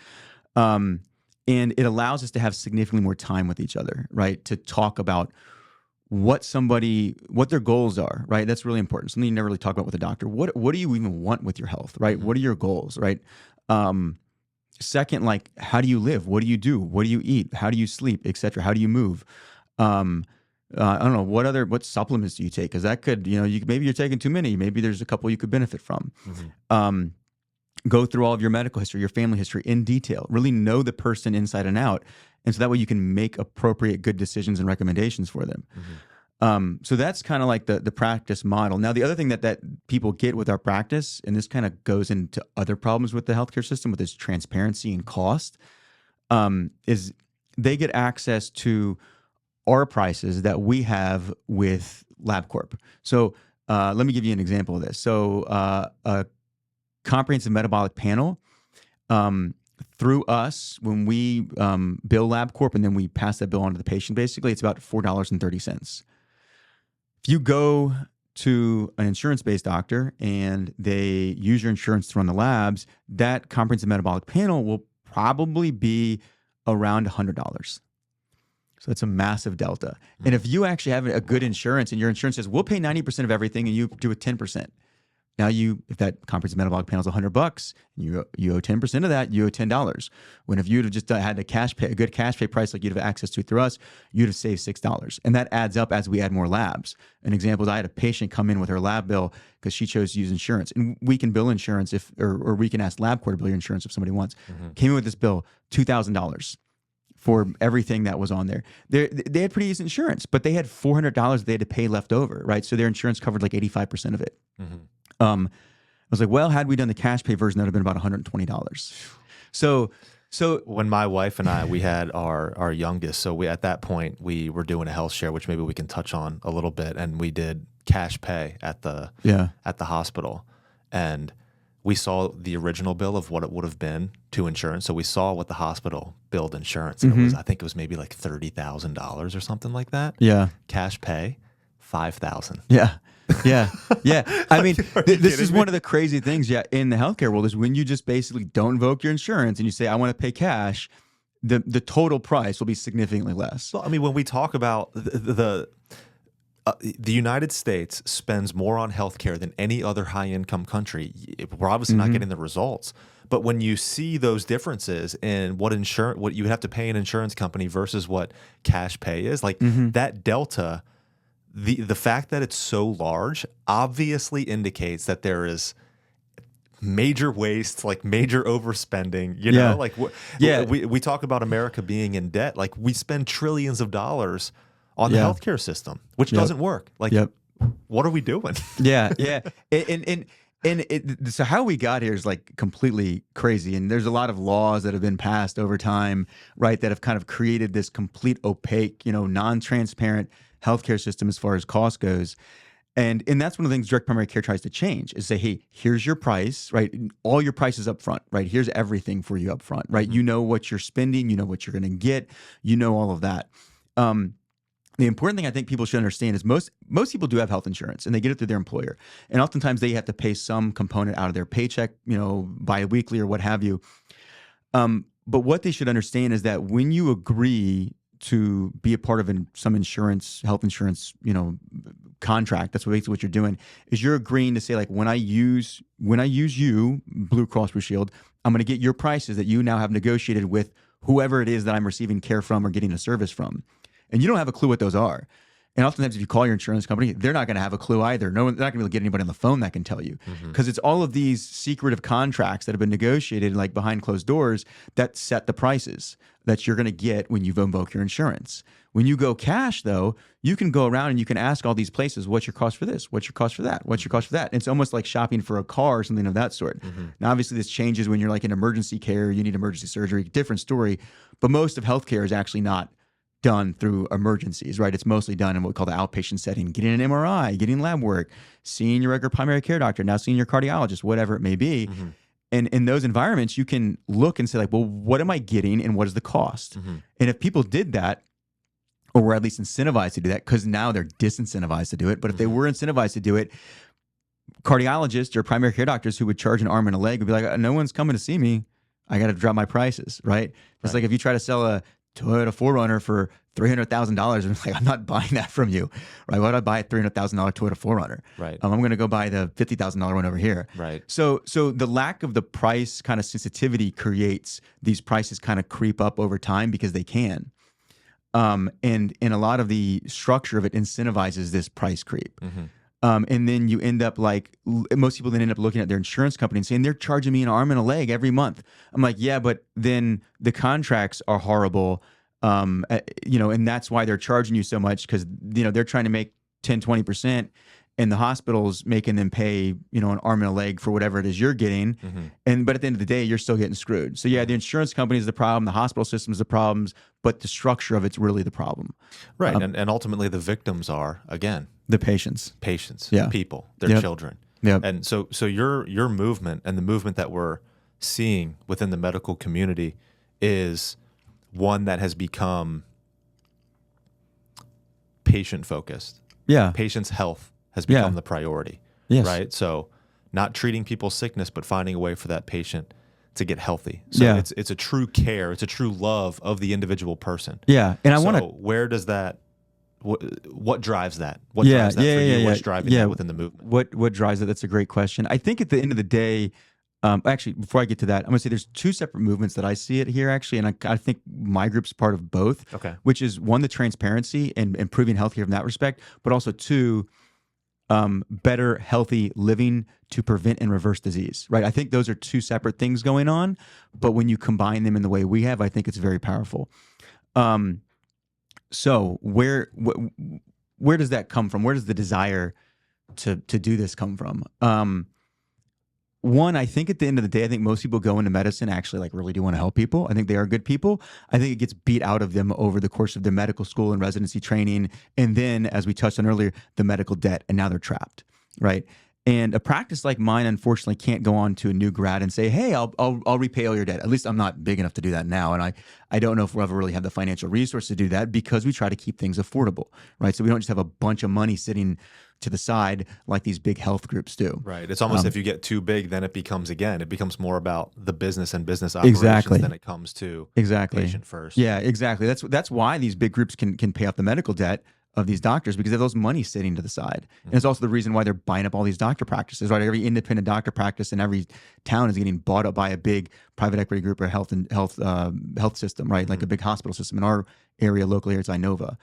And it allows us to have significantly more time with each other, right? To talk about what their goals are, right? That's really important. Something you never really talk about with a doctor. What do you even want with your health, right? What are your goals, right? Second, like, how do you live? What do you do? What do you eat? How do you sleep, et cetera? How do you move? I don't know, what supplements do you take? Because that could, maybe you're taking too many. Maybe there's a couple you could benefit from. Go through all of your medical history, your family history in detail. Really know the person inside and out. And so that way you can make appropriate, good decisions and recommendations for them. So that's kind of like the practice model. Now, the other thing that people get with our practice, and this kind of goes into other problems with the healthcare system, with this transparency and cost, is they get access to our prices that we have with LabCorp. So let me give you an example of this. So a comprehensive metabolic panel, through us, when we bill LabCorp and then we pass that bill on to the patient, basically it's about $4.30. If you go to an insurance-based doctor and they use your insurance to run the labs, that comprehensive metabolic panel will probably be around $100. So it's a massive delta. And if you actually have a good insurance and your insurance says, we'll pay 90% of everything and you do it 10%. Now if that comprehensive metabolic panel is $100, you owe 10% of that, you owe $10. When if you'd have just had a good cash pay price like you'd have access to through us, you'd have saved $6. And that adds up as we add more labs. An example is I had a patient come in with her lab bill because she chose to use insurance. And we can bill insurance or we can ask LabCorp to bill your insurance if somebody wants. Came in with this bill, $2,000 for everything that was on there. They had pretty decent insurance, but they had $400 they had to pay left over, right? So their insurance covered like 85% of it. I was like, well, had we done the cash pay version, that would have been about $120. So when my wife and we had our youngest, so at that point we were doing a health share, which maybe we can touch on a little bit, and we did cash pay at the hospital, and we saw the original bill of what it would have been to insurance. So we saw what the hospital billed insurance, and I think it was maybe like $30,000 or something like that. Yeah, cash pay, $5,000. Yeah. I mean, this is one of the crazy things, in the healthcare world is when you just basically don't invoke your insurance and you say, I want to pay cash, the total price will be significantly less. Well, I mean, when we talk about the United States spends more on healthcare than any other high-income country. We're obviously not getting the results. But when you see those differences in what you have to pay an insurance company versus what cash pay is, like that delta, the fact that it's so large obviously indicates that there is major waste, like major overspending, you know, like we talk about America being in debt. Like we spend trillions of dollars on the healthcare system, which doesn't work. Like, what are we doing? So how we got here is like completely crazy. And there's a lot of laws that have been passed over time, right, that have kind of created this complete opaque, non-transparent healthcare system as far as cost goes. And that's one of the things direct primary care tries to change is say, hey, here's your price, right? All your prices up front, right? Here's everything for you up front, right? You know what you're spending, you know what you're going to get, you know all of that. The important thing I think people should understand is most people do have health insurance and they get it through their employer. And oftentimes they have to pay some component out of their paycheck, bi-weekly or what have you. But what they should understand is that when you agree to be a part of some health insurance, contract, that's basically what you're doing, is you're agreeing to say, like, when I use you, Blue Cross Blue Shield, I'm going to get your prices that you now have negotiated with whoever it is that I'm receiving care from or getting a service from. And you don't have a clue what those are. And oftentimes if you call your insurance company, they're not going to have a clue either. They're not going to be able to get anybody on the phone that can tell you. Because it's all of these secretive contracts that have been negotiated like behind closed doors that set the prices that you're going to get when you invoke your insurance. When you go cash, though, you can go around and you can ask all these places, what's your cost for this? What's your cost for that? What's your cost for that? And it's almost like shopping for a car or something of that sort. Now, obviously, this changes when you're like in emergency care, you need emergency surgery, different story. But most of healthcare is actually not done through emergencies, right? It's mostly done in what we call the outpatient setting, getting an MRI, getting lab work, seeing your regular primary care doctor, now seeing your cardiologist, whatever it may be. And in those environments, you can look and say, like, well, what am I getting and what is the cost? And if people did that, or were at least incentivized to do that, because now they're disincentivized to do it, but if they were incentivized to do it, cardiologists or primary care doctors who would charge an arm and a leg would be like, no one's coming to see me. I got to drop my prices, right? It's like if you try to sell a Toyota 4Runner for $300,000, and like, I'm not buying that from you, right? Why would I buy a $300,000 Toyota 4Runner? Right. I'm going to go buy the $50,000 one over here. Right. So the lack of the price kind of sensitivity creates these prices kind of creep up over time because they can. And a lot of the structure of it incentivizes this price creep. And then you end up like, most people then end up looking at their insurance company and saying, they're charging me an arm and a leg every month. I'm like, yeah, but then the contracts are horrible. And that's why they're charging you so much because, they're trying to make 10, 20% and the hospital's making them pay, an arm and a leg for whatever it is you're getting. But at the end of the day, you're still getting screwed. So yeah, the insurance company is the problem, the hospital system is the problems, but the structure of it's really the problem. Right. And ultimately the victims are, again, the patients, people, their children. And so your movement and the movement that we're seeing within the medical community is one that has become patient focused. Patients' health has become the priority. Right. So not treating people's sickness, but finding a way for that patient to get healthy. So Yeah. it's a true care, it's a true love of the individual person. Yeah. And I So want to, where does that, what drives that? What Yeah, drives that yeah, for yeah, you? yeah, What's driving yeah. that within the movement? what drives it? That's a great question. I think at the end of the day, actually, before I get to that, I'm going to say there's two separate movements that I see it here, actually. And I think my group's part of both, Okay. which is one, the transparency and improving healthcare from that respect, but also two, better, healthy living to prevent and reverse disease, right? I think those are two separate things going on, but when you combine them in the way we have, I think it's very powerful. So where does that come from? Where does the desire to do this come from? One, I think at the end of the day, I think most people go into medicine actually like really do want to help people. I think they are good people. I think it gets beat out of them over the course of their medical school and residency training. And then, as we touched on earlier, the medical debt, and now they're trapped, right? And a practice like mine, unfortunately, can't go on to a new grad and say, "Hey, I'll repay all your debt." At least I'm not big enough to do that now, and I don't know if we'll ever really have the financial resource to do that because we try to keep things affordable, right? So we don't just have a bunch of money sitting to the side like these big health groups do. Right. It's almost if you get too big, then it becomes more about the business and business operations Exactly. than it comes to Exactly. patient first. Yeah, exactly. That's why these big groups can pay off the medical debt of these doctors, because they have those money sitting to the side. And it's also the reason why they're buying up all these doctor practices, right? Every independent doctor practice in every town is getting bought up by a big private equity group or health system, right? Like a big hospital system. In our area, locally, it's Inova.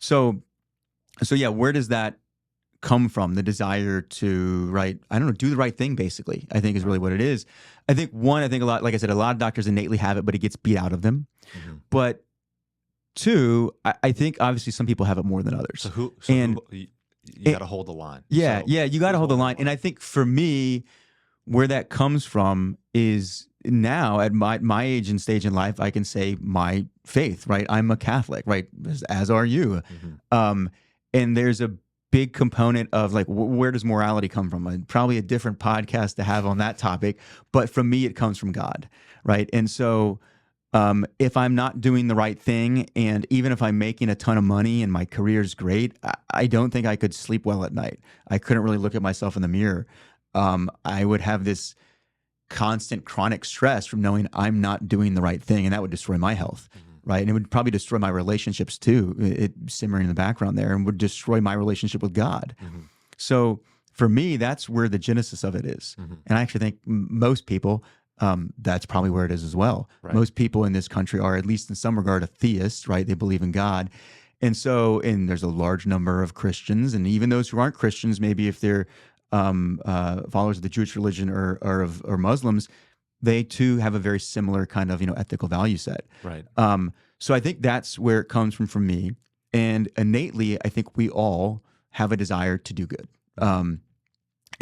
So yeah, where does that come from? The desire to, do the right thing, basically, I think is really what it is. I think a lot, like I said, a lot of doctors innately have it, but it gets beat out of them. But two, I think obviously some people have it more than others. You got to hold the line. Yeah, So you got to hold the line. And I think for me, where that comes from is now at my age and stage in life, I can say my faith, right? I'm a Catholic, right? As are you. And there's a big component of like, where does morality come from? Probably a different podcast to have on that topic. But for me, it comes from God, right? And so if I'm not doing the right thing, and even if I'm making a ton of money and my career's great, I don't think I could sleep well at night. I couldn't really look at myself in the mirror. I would have this constant chronic stress from knowing I'm not doing the right thing, and that would destroy my health, right? And it would probably destroy my relationships too, it simmering in the background there, and would destroy my relationship with God. So for me, that's where the genesis of it is. And I actually think most people, that's probably where it is as well. Right. Most people in this country are, at least in some regard, a theist, right? They believe in God. And so, and there's a large number of Christians, and even those who aren't Christians, maybe if they're followers of the Jewish religion or Muslims, they too have a very similar kind of, ethical value set. Right. So I think that's where it comes from for me. And innately, I think we all have a desire to do good. And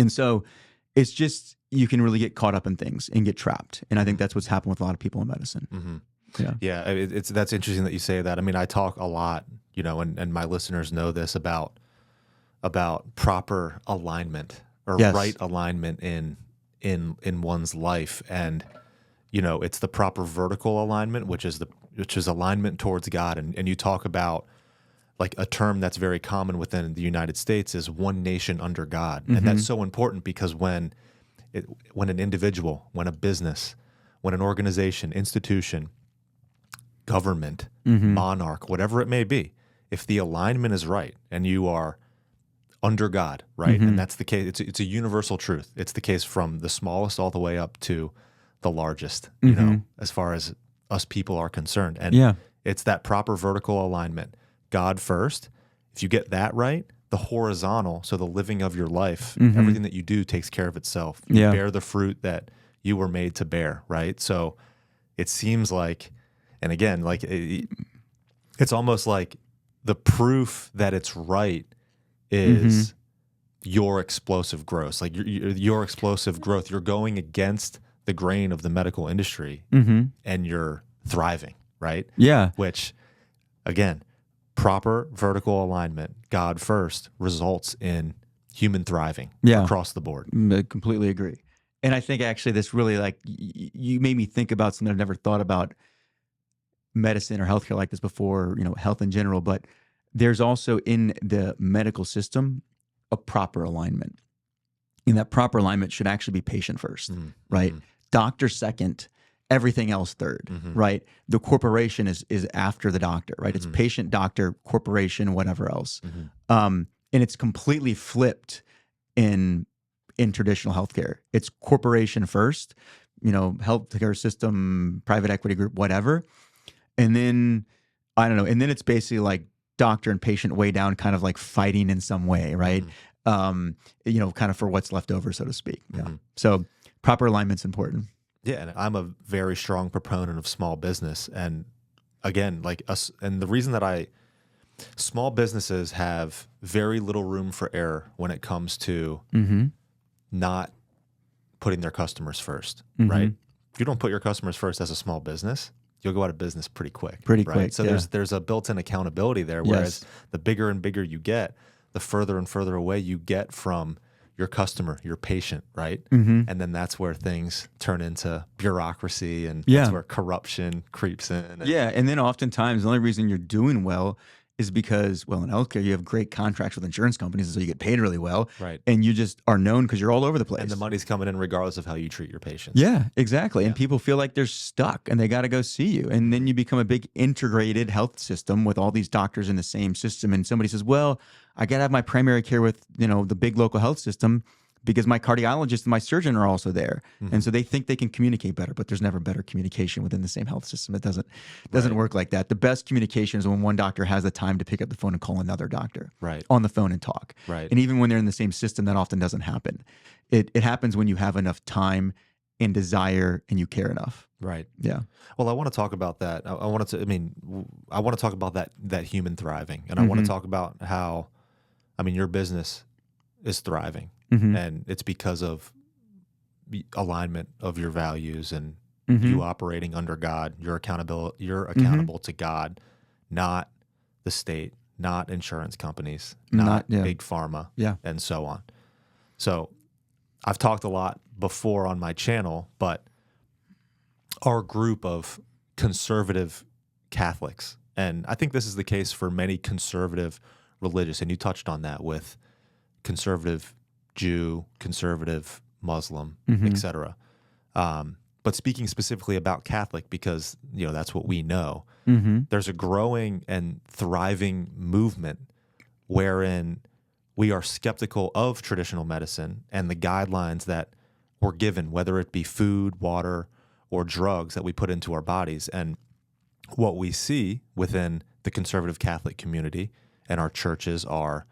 so it's just, you can really get caught up in things and get trapped. And I think that's what's happened with a lot of people in medicine. Yeah. That's interesting that you say that. I mean, I talk a lot, and my listeners know this about proper alignment or right alignment in one's life. And, it's the proper vertical alignment, which is alignment towards God. And you talk about like a term that's very common within the United States is one nation under God. And that's so important because when an individual, when a business, when an organization, institution, government, monarch, whatever it may be, if the alignment is right and you are under God, right? And that's the case. It's a universal truth. It's the case from the smallest all the way up to the largest, as far as us people are concerned. And it's that proper vertical alignment. God first. If you get that right, the horizontal, so the living of your life, everything that you do takes care of itself. You bear the fruit that you were made to bear, right? So it seems like, and again, like it's almost like the proof that it's right is your explosive growth. Like your explosive growth, you're going against the grain of the medical industry and you're thriving, right? Yeah. Which, again, proper vertical alignment, God first, results in human thriving across the board. I completely agree. And I think actually this really, like, you made me think about something I've never thought about medicine or healthcare like this before, health in general, but there's also in the medical system a proper alignment. And that proper alignment should actually be patient first, right? doctor second, everything else third, right? The corporation is after the doctor, right? It's patient, doctor, corporation, whatever else. And it's completely flipped in traditional healthcare. It's corporation first, healthcare system, private equity group, whatever. And then, I don't know. And then it's basically like doctor and patient way down, kind of like fighting in some way, right? Kind of for what's left over, so to speak. Yeah. So proper alignment's important. Yeah, and I'm a very strong proponent of small business. And again, like us, and the reason that small businesses have very little room for error when it comes to not putting their customers first, right? If you don't put your customers first as a small business, you'll go out of business pretty quick. Quick. So there's a built-in accountability there. Whereas the bigger and bigger you get, the further and further away you get from your customer, your patient, right? And then that's where things turn into bureaucracy, and that's where corruption creeps in. And then oftentimes the only reason you're doing well is because, well, in healthcare, you have great contracts with insurance companies, and so you get paid really well. Right. And you just are known because you're all over the place. And the money's coming in regardless of how you treat your patients. Yeah, exactly. And people feel like they're stuck and they got to go see you. And then you become a big integrated health system with all these doctors in the same system. And somebody says, well, I got to have my primary care with, the big local health system because my cardiologist and my surgeon are also there. And so they think they can communicate better, but there's never better communication within the same health system. It doesn't work like that. The best communication is when one doctor has the time to pick up the phone and call another doctor on the phone and talk. Right. And even when they're in the same system, that often doesn't happen. It happens when you have enough time and desire and you care enough. Right. Yeah. Well, I want to talk about that. I want to talk about that human thriving. And I want to talk about how, your business is thriving. And it's because of the alignment of your values and you operating under God. You're accountable to God, not the state, not insurance companies, not big pharma, and so on. So I've talked a lot before on my channel, but our group of conservative Catholics, and I think this is the case for many conservative religious, and you touched on that with conservative Jew, conservative Muslim, etc. But speaking specifically about Catholic, because that's what we know, there's a growing and thriving movement wherein we are skeptical of traditional medicine and the guidelines that we're given, whether it be food, water, or drugs that we put into our bodies. And what we see within the conservative Catholic community and our churches are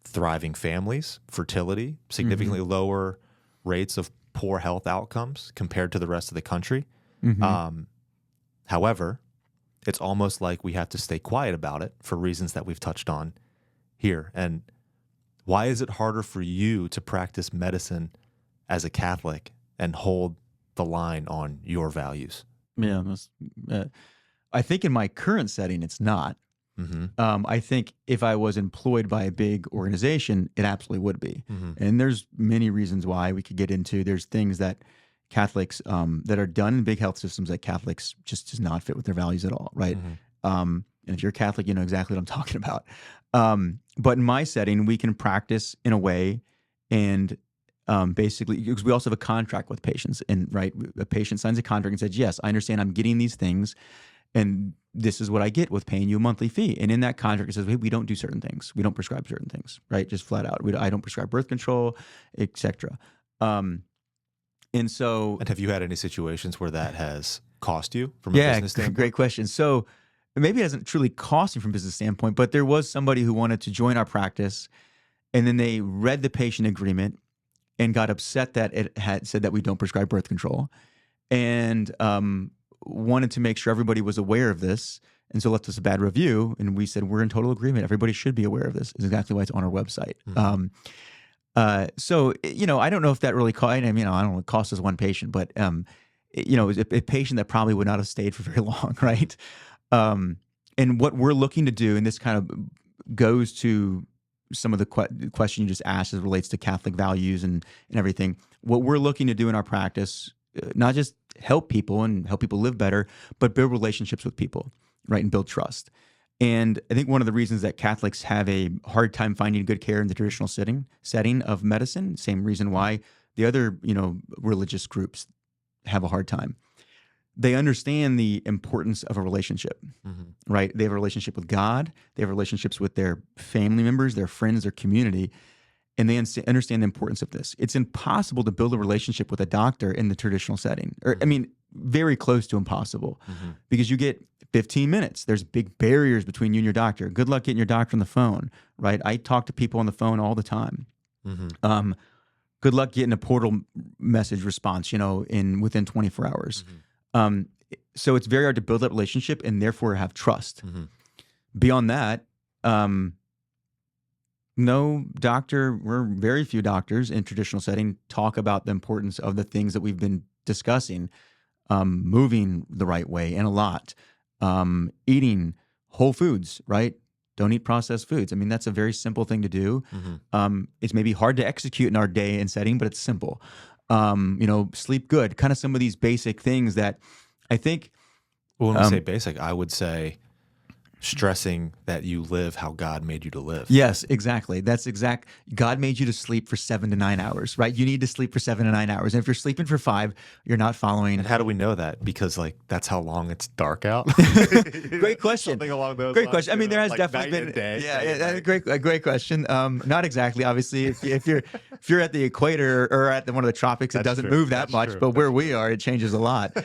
thriving families, fertility, significantly lower rates of poor health outcomes compared to the rest of the country. However, it's almost like we have to stay quiet about it for reasons that we've touched on here. And why is it harder for you to practice medicine as a Catholic and hold the line on your values? Yeah, I think in my current setting, it's not. I think if I was employed by a big organization, it absolutely would be. And there's many reasons why we could get into. There's things that Catholics that are done in big health systems that Catholics just does not fit with their values at all, right? And if you're Catholic, you know exactly what I'm talking about. But in my setting, we can practice in a way and basically, because we also have a contract with patients, and a patient signs a contract and says, yes, I understand I'm getting these things, and this is what I get with paying you a monthly fee. And in that contract, it says, hey, we don't do certain things. We don't prescribe certain things, right? Just flat out. I don't prescribe birth control, etc. And have you had any situations where that has cost you from a business standpoint? Great question. So maybe it hasn't truly cost me from a business standpoint, but there was somebody who wanted to join our practice, and then they read the patient agreement and got upset that it had said that we don't prescribe birth control, and wanted to make sure everybody was aware of this, and so left us a bad review. And we said, we're in total agreement. Everybody should be aware of this. Is exactly why it's on our website. So, I don't know if that really cost, I don't know, it cost us one patient, but, it was a patient that probably would not have stayed for very long, right? And what we're looking to do, and this kind of goes to some of the question you just asked as it relates to Catholic values and everything. What we're looking to do in our practice, not just help people and help people live better, but build relationships with people, right? And build trust. And I think one of the reasons that Catholics have a hard time finding good care in the traditional setting of medicine, same reason why the other, religious groups have a hard time. They understand the importance of a relationship, right? They have a relationship with God. They have relationships with their family members, their friends, their community, and they understand the importance of this. It's impossible to build a relationship with a doctor in the traditional setting, or I mean, very close to impossible, because you get 15 minutes. There's big barriers between you and your doctor. Good luck getting your doctor on the phone, right? I talk to people on the phone all the time. Good luck getting a portal message response, within 24 hours. So it's very hard to build that relationship and therefore have trust. Beyond that, no doctor, or very few doctors in traditional setting talk about the importance of the things that we've been discussing. Moving the right way and a lot. Eating whole foods, right? Don't eat processed foods. I mean, that's a very simple thing to do. It's maybe hard to execute in our day and setting, but it's simple. Sleep good, kind of some of these basic things that I think. Well, when we say basic, I would say stressing that you live how God made you to live. Yes, exactly. God made you to sleep for 7 to 9 hours, right? You need to sleep for 7 to 9 hours. And if you're sleeping for 5, you're not following. And how do we know that? Because that's how long it's dark out. Great question. Something along those Great lines, question. I mean, there has like definitely been day, a great question. Not exactly, obviously. If you're at the equator or at one of the tropics, it doesn't move that much. But where we are, it changes a lot.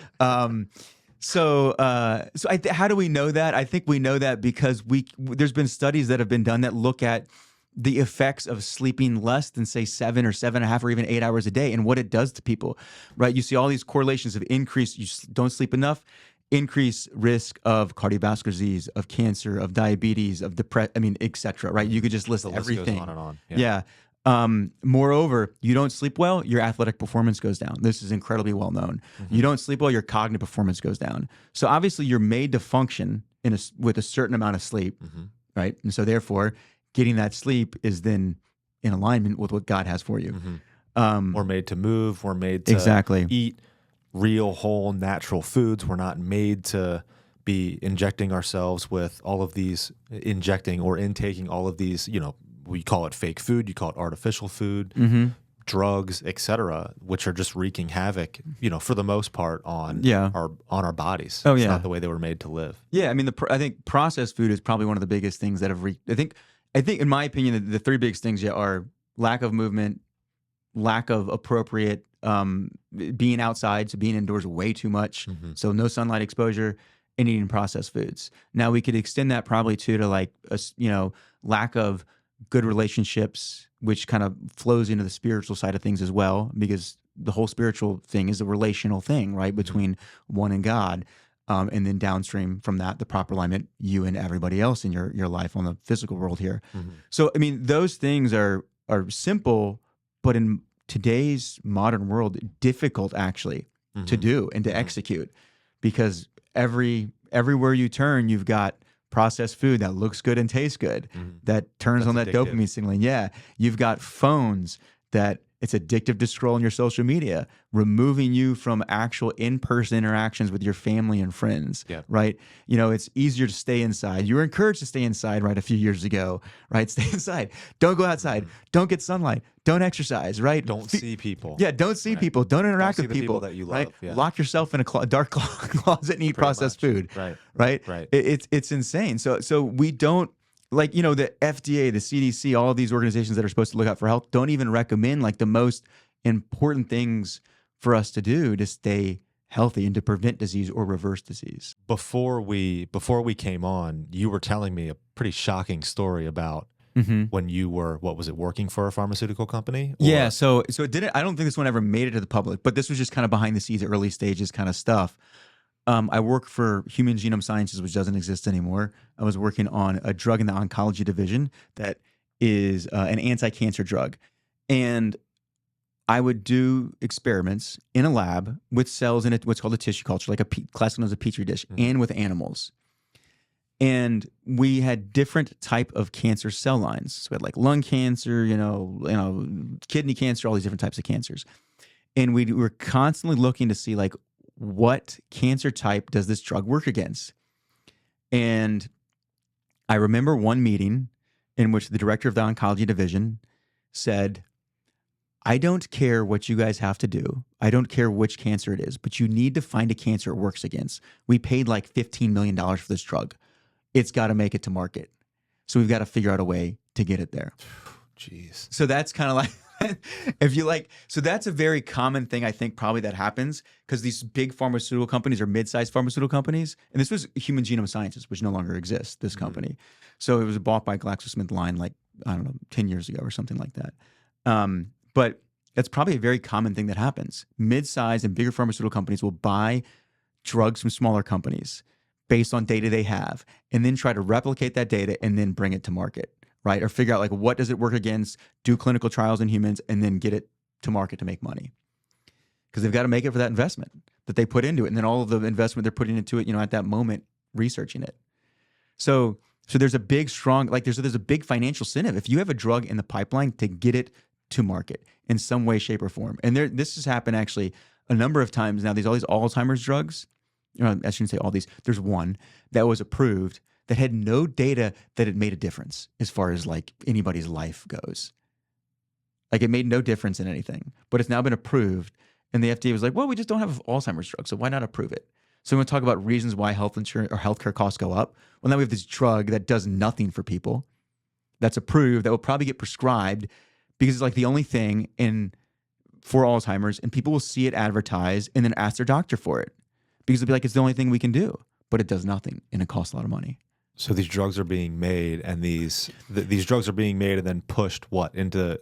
So how do we know that? I think we know that because there's been studies that have been done that look at the effects of sleeping less than, say, 7 or 7.5 or even 8 hours a day and what it does to people, right? You see all these correlations of increase. You don't sleep enough, increase risk of cardiovascular disease, of cancer, of diabetes, of depression, et cetera, right? You could just list everything. Goes on and on. Yeah. Moreover, you don't sleep well, your athletic performance goes down. This is incredibly well known. You don't sleep well, your cognitive performance goes down. So obviously you're made to function with a certain amount of sleep, right? And so therefore, getting that sleep is then in alignment with what God has for you. We're made to move. We're made to eat real, whole, natural foods. We're not made to be injecting ourselves with all of these, intaking all of these, we call it fake food, you call it artificial food, drugs, etc., which are just wreaking havoc, for the most part on our bodies. It's not the way they were made to live. Yeah, I mean, I think processed food is probably one of the biggest things that have I think in my opinion, the 3 biggest things are lack of movement, lack of appropriate being outside, so being indoors way too much, so no sunlight exposure, and eating processed foods. Now we could extend that probably to lack of good relationships, which kind of flows into the spiritual side of things as well, because the whole spiritual thing is a relational thing, right, between one and God, and then downstream from that, the proper alignment, you and everybody else in your life on the physical world here. So, I mean, those things are simple, but in today's modern world, difficult actually to do and to execute, because everywhere you turn, you've got processed food that looks good and tastes good, that turns on that dopamine signaling. Yeah. You've got phones that it's addictive to scroll on your social media, removing you from actual in-person interactions with your family and friends, right? It's easier to stay inside. You were encouraged to stay inside, right, a few years ago, right? Stay inside. Don't go outside. Don't get sunlight. Don't exercise, right? Don't see people. Yeah, don't see people. Don't interact with people that you love. Right? Yeah. Lock yourself in a dark closet and eat processed food. Right. It's insane. So we don't, the FDA, the CDC, all of these organizations that are supposed to look out for health don't even recommend the most important things for us to do to stay healthy and to prevent disease or reverse disease. Before we came on, you were telling me a pretty shocking story about when you were, working for a pharmaceutical company? Or? Yeah, so it didn't. I don't think this one ever made it to the public, but this was just kind of behind the scenes, early stages kind of stuff. I work for Human Genome Sciences, which doesn't exist anymore. I was working on a drug in the oncology division that is an anti-cancer drug, and I would do experiments in a lab with cells in what's called a tissue culture, like classically known as a petri dish, and with animals. And we had different type of cancer cell lines. So we had lung cancer, kidney cancer, all these different types of cancers. And we were constantly looking to see what cancer type does this drug work against? And I remember one meeting in which the director of the oncology division said, I don't care what you guys have to do. I don't care which cancer it is, but you need to find a cancer it works against. We paid like $15 million for this drug. It's got to make it to market. So we've got to figure out a way to get it there. Jeez. So that's kind of like, if you like, so that's a very common thing I think probably that happens because these big pharmaceutical companies or mid-sized pharmaceutical companies, and this was Human Genome Sciences, which no longer exists, this company. So it was bought by GlaxoSmithKline like, I don't know, 10 years ago or something like that. But that's probably a very common thing that happens. Mid-sized and bigger pharmaceutical companies will buy drugs from smaller companies based on data they have and then try to replicate that data and then bring it to market, right? Or figure out like what does it work against, do clinical trials in humans, and then get it to market to make money. Because they've got to make it for that investment that they put into it. And then all of the investment they're putting into it, at that moment, researching it. So there's a big, strong, like there's a big financial incentive. If you have a drug in the pipeline to get it to market in some way, shape, or form. And this has happened actually a number of times now. All these Alzheimer's drugs, I shouldn't say all these, there's one that was approved that had no data that it made a difference as far as like anybody's life goes. Like it made no difference in anything, but it's now been approved. And the FDA was like, well, we just don't have Alzheimer's drugs, so why not approve it? So we're going to talk about reasons why health insurance or healthcare costs go up. Well, now we have this drug that does nothing for people that's approved that will probably get prescribed because it's like the only thing for Alzheimer's, and people will see it advertised and then ask their doctor for it because they'll be like, it's the only thing we can do, but it does nothing and it costs a lot of money. So these drugs are being made, and these drugs are being made and then pushed into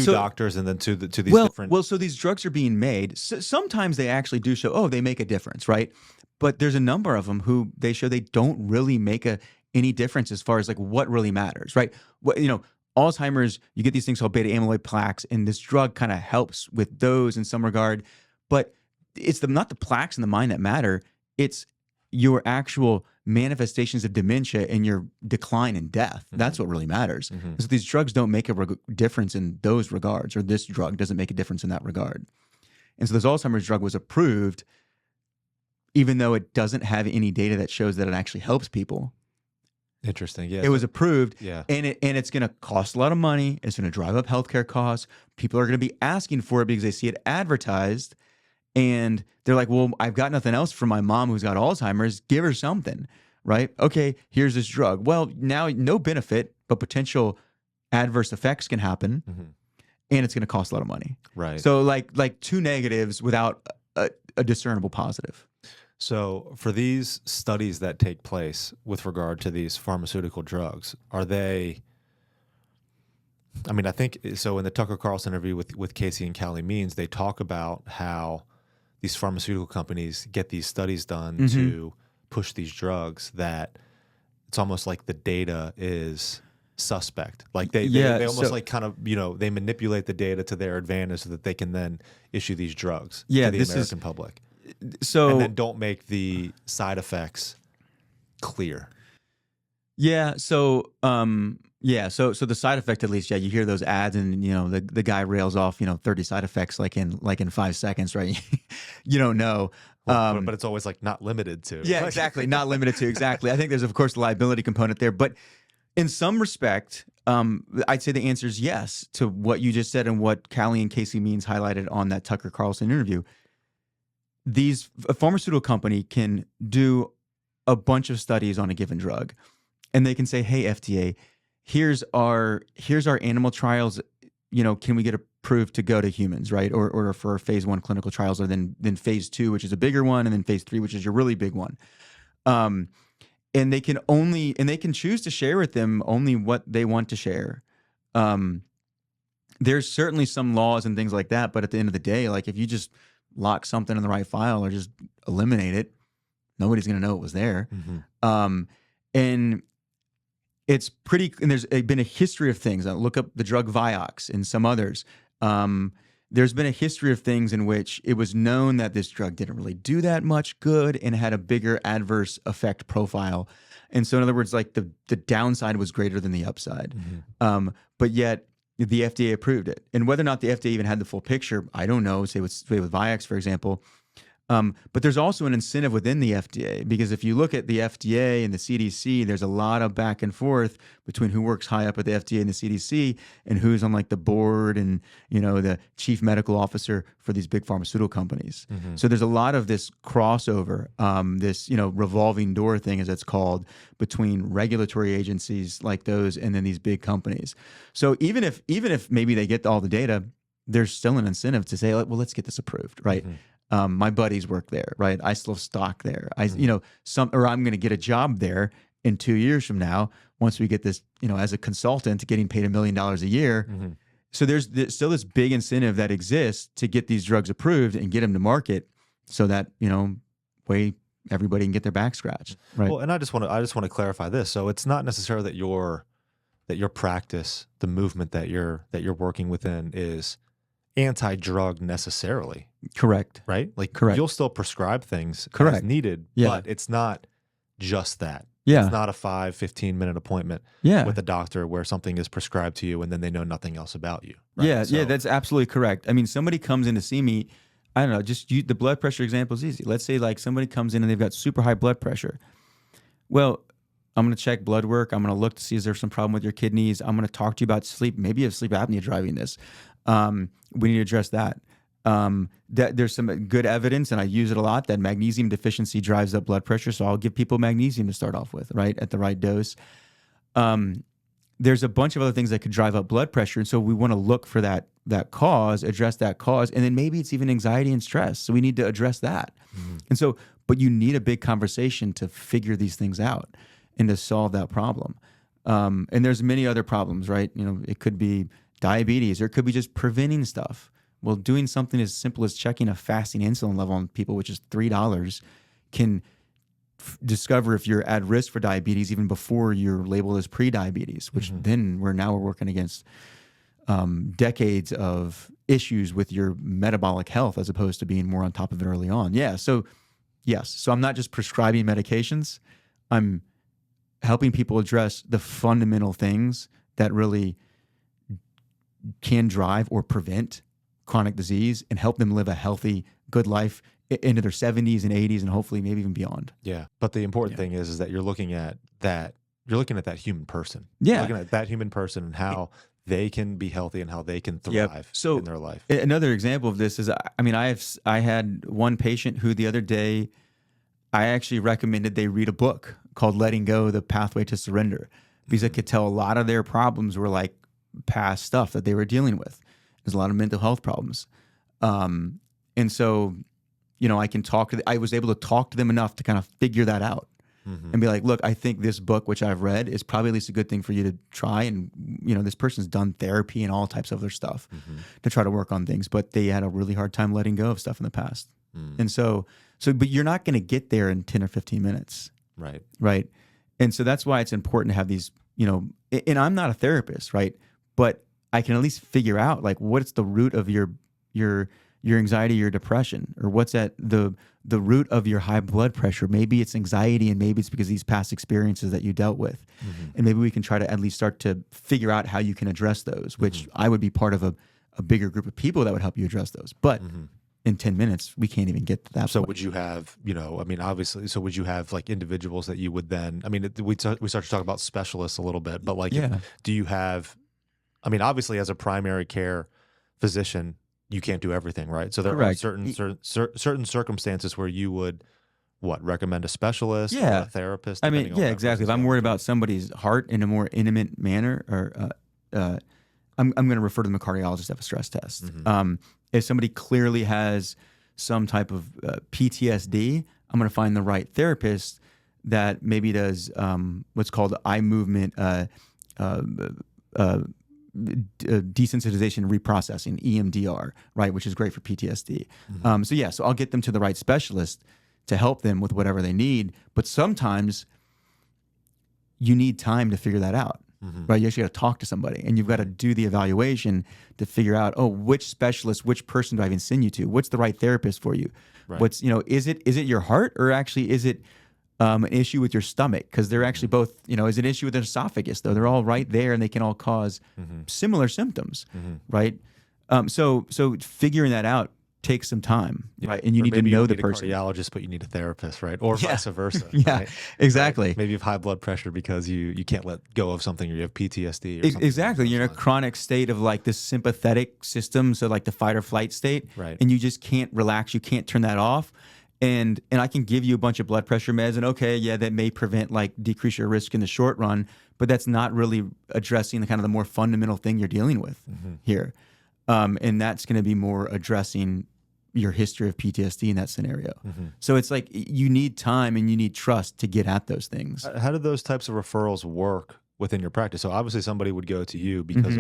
doctors and then to these different. Well, so these drugs are being made. Sometimes they actually do show, they make a difference, right? But there's a number of them who they show they don't really make any difference as far as like what really matters, right? Alzheimer's, you get these things called beta amyloid plaques, and this drug kind of helps with those in some regard. But it's not the plaques in the mind that matter. It's your actual manifestations of dementia and your decline in death. That's what really matters. So these drugs don't make a difference in those regards, or this drug doesn't make a difference in that regard. And so this Alzheimer's drug was approved even though it doesn't have any data that shows that it actually helps people. Interesting. Yeah. It was approved, yeah. and it's going to cost a lot of money. It's going to drive up healthcare costs. People are going to be asking for it because they see it advertised, and they're like, well, I've got nothing else for my mom who's got Alzheimer's. Give her something, right? Okay, here's this drug. Well, now no benefit, but potential adverse effects can happen, and it's going to cost a lot of money. Right. So like two negatives without a discernible positive. So for these studies that take place with regard to these pharmaceutical drugs, are they, I think, so in the Tucker Carlson interview with Casey and Callie Means, they talk about how these pharmaceutical companies get these studies done to push these drugs that it's almost like the data is suspect. Like they almost like kind of, they manipulate the data to their advantage so that they can then issue these drugs to the American public. So and then don't make the side effects clear. Yeah. So So the side effect, at least, you hear those ads, and the guy rails off 30 side effects like in 5 seconds, right? You don't know. But it's always like not limited to. Yeah, exactly. Not limited to, exactly. I think there's of course the liability component there, but in some respect, I'd say the answer is yes to what you just said and what Callie and Casey Means highlighted on that Tucker Carlson interview. A pharmaceutical company can do a bunch of studies on a given drug, and they can say, "Hey, FDA, here's our animal trials. Can we get approved to go to humans, right? Or for phase 1 clinical trials, or then phase 2, which is a bigger one, and then phase 3, which is your really big one." And they can choose to share with them only what they want to share. There's certainly some laws and things like that, but at the end of the day, like if you just lock something in the right file or just eliminate it, nobody's going to know it was there. And it's pretty, and there's been a history of things. Look up the drug Vioxx and some others. There's been a history of things in which it was known that this drug didn't really do that much good and had a bigger adverse effect profile. And so in other words, like the downside was greater than the upside. But yet the FDA approved it. And whether or not the FDA even had the full picture, I don't know. Say with Vioxx, for example, But there's also an incentive within the FDA, because if you look at the FDA and the CDC, there's a lot of back and forth between who works high up at the FDA and the CDC and who's on like the board and, the chief medical officer for these big pharmaceutical companies. So there's a lot of this crossover, this, revolving door thing, as it's called, between regulatory agencies like those and then these big companies. So even if maybe they get all the data, there's still an incentive to say, well, let's get this approved, right? My buddies work there, right? I still have stock there. I'm going to get a job there in 2 years from now, once we get this, as a consultant, getting paid $1 million a year. So there's still this big incentive that exists to get these drugs approved and get them to market, so that way everybody can get their back scratched, right? Well, and I just want to clarify this. So it's not necessarily that your practice, the movement that you're working within, is anti-drug necessarily. Correct. Right? Like, correct. You'll still prescribe things correct. as needed, but it's not just that. Yeah. It's not a 15 minute appointment with a doctor where something is prescribed to you and then they know nothing else about you. Right? Yeah, that's absolutely correct. I mean, somebody comes in to see me, I don't know, just the blood pressure example is easy. Let's say like somebody comes in and they've got super high blood pressure. Well, I'm going to check blood work. I'm going to look to see is there some problem with your kidneys. I'm going to talk to you about sleep. Maybe you have sleep apnea driving this. We need to address that. That there's some good evidence, and I use it a lot, that magnesium deficiency drives up blood pressure. So I'll give people magnesium to start off with, right, at the right dose. There's a bunch of other things that could drive up blood pressure, and so we want to look for that cause, address that cause, and then maybe it's even anxiety and stress. So we need to address that. And so, but you need a big conversation to figure these things out and to solve that problem. And there's many other problems, right? It could be diabetes, or it could be just preventing stuff. Well, doing something as simple as checking a fasting insulin level on people, which is $3, can discover if you're at risk for diabetes even before you're labeled as pre-diabetes, which then we're working against decades of issues with your metabolic health, as opposed to being more on top of it early on. Yeah. So yes. So I'm not just prescribing medications. I'm helping people address the fundamental things that really can drive or prevent chronic disease and help them live a healthy, good life into their 70s and 80s and hopefully maybe even beyond. Yeah. But the important thing is that you're looking at that human person. Yeah. You're looking at that human person and how they can be healthy and how they can thrive in their life. Another example of this is, I had one patient who the other day, I actually recommended they read a book called Letting Go, The Pathway to Surrender, because I could tell a lot of their problems were like past stuff that they were dealing with. There's a lot of mental health problems. And so, I was able to talk to them enough to kind of figure that out and be like, look, I think this book, which I've read, is probably at least a good thing for you to try. And, this person's done therapy and all types of other stuff to try to work on things, but they had a really hard time letting go of stuff in the past. And so, but you're not going to get there in 10 or 15 minutes. Right. Right. And so that's why it's important to have these, and I'm not a therapist, right? But I can at least figure out like what's the root of your anxiety, your depression, or what's at the root of your high blood pressure. Maybe it's anxiety, and maybe it's because of these past experiences that you dealt with. And maybe we can try to at least start to figure out how you can address those, which I would be part of a bigger group of people that would help you address those. But in 10 minutes, we can't even get to that point. Would you have, obviously, so would you have like individuals that you would then, we start to talk about specialists a little bit, but like, do you have, obviously as a primary care physician, you can't do everything, right? So there are certain circumstances where you would, recommend a specialist or a therapist? Exactly. If I'm worried about somebody's heart in a more intimate manner, or I'm going to refer to them a cardiologist to have a stress test. If somebody clearly has some type of PTSD, I'm going to find the right therapist that maybe does what's called eye movement desensitization reprocessing, EMDR, right, which is great for PTSD. So I'll get them to the right specialist to help them with whatever they need. But sometimes you need time to figure that out. Right, you actually got to talk to somebody, and you've got to do the evaluation to figure out, which specialist, which person do I even send you to? What's the right therapist for you? Right. What's is it your heart, or actually is it an issue with your stomach? Because they're actually both, is an issue with the esophagus, though. They're all right there, and they can all cause similar symptoms, right? So figuring that out takes some time, Yeah. right? And you Or need to maybe you know don't the need person. a cardiologist, but you need a therapist, right? Or vice versa. Yeah, right? exactly. Right? Maybe you have high blood pressure because you can't let go of something, or you have PTSD or something. Exactly. along You're in a those lines. chronic state of like this sympathetic system, so like the fight or flight state, Right. and you just can't relax. You can't turn that off. And I can give you a bunch of blood pressure meds, and okay, yeah, that may prevent like decrease your risk in the short run, but that's not really addressing the kind of the more fundamental thing you're dealing with here. And that's going to be more addressing your history of PTSD in that scenario. So it's like you need time and you need trust to get at those things. How do those types of referrals work within your practice? So obviously somebody would go to you because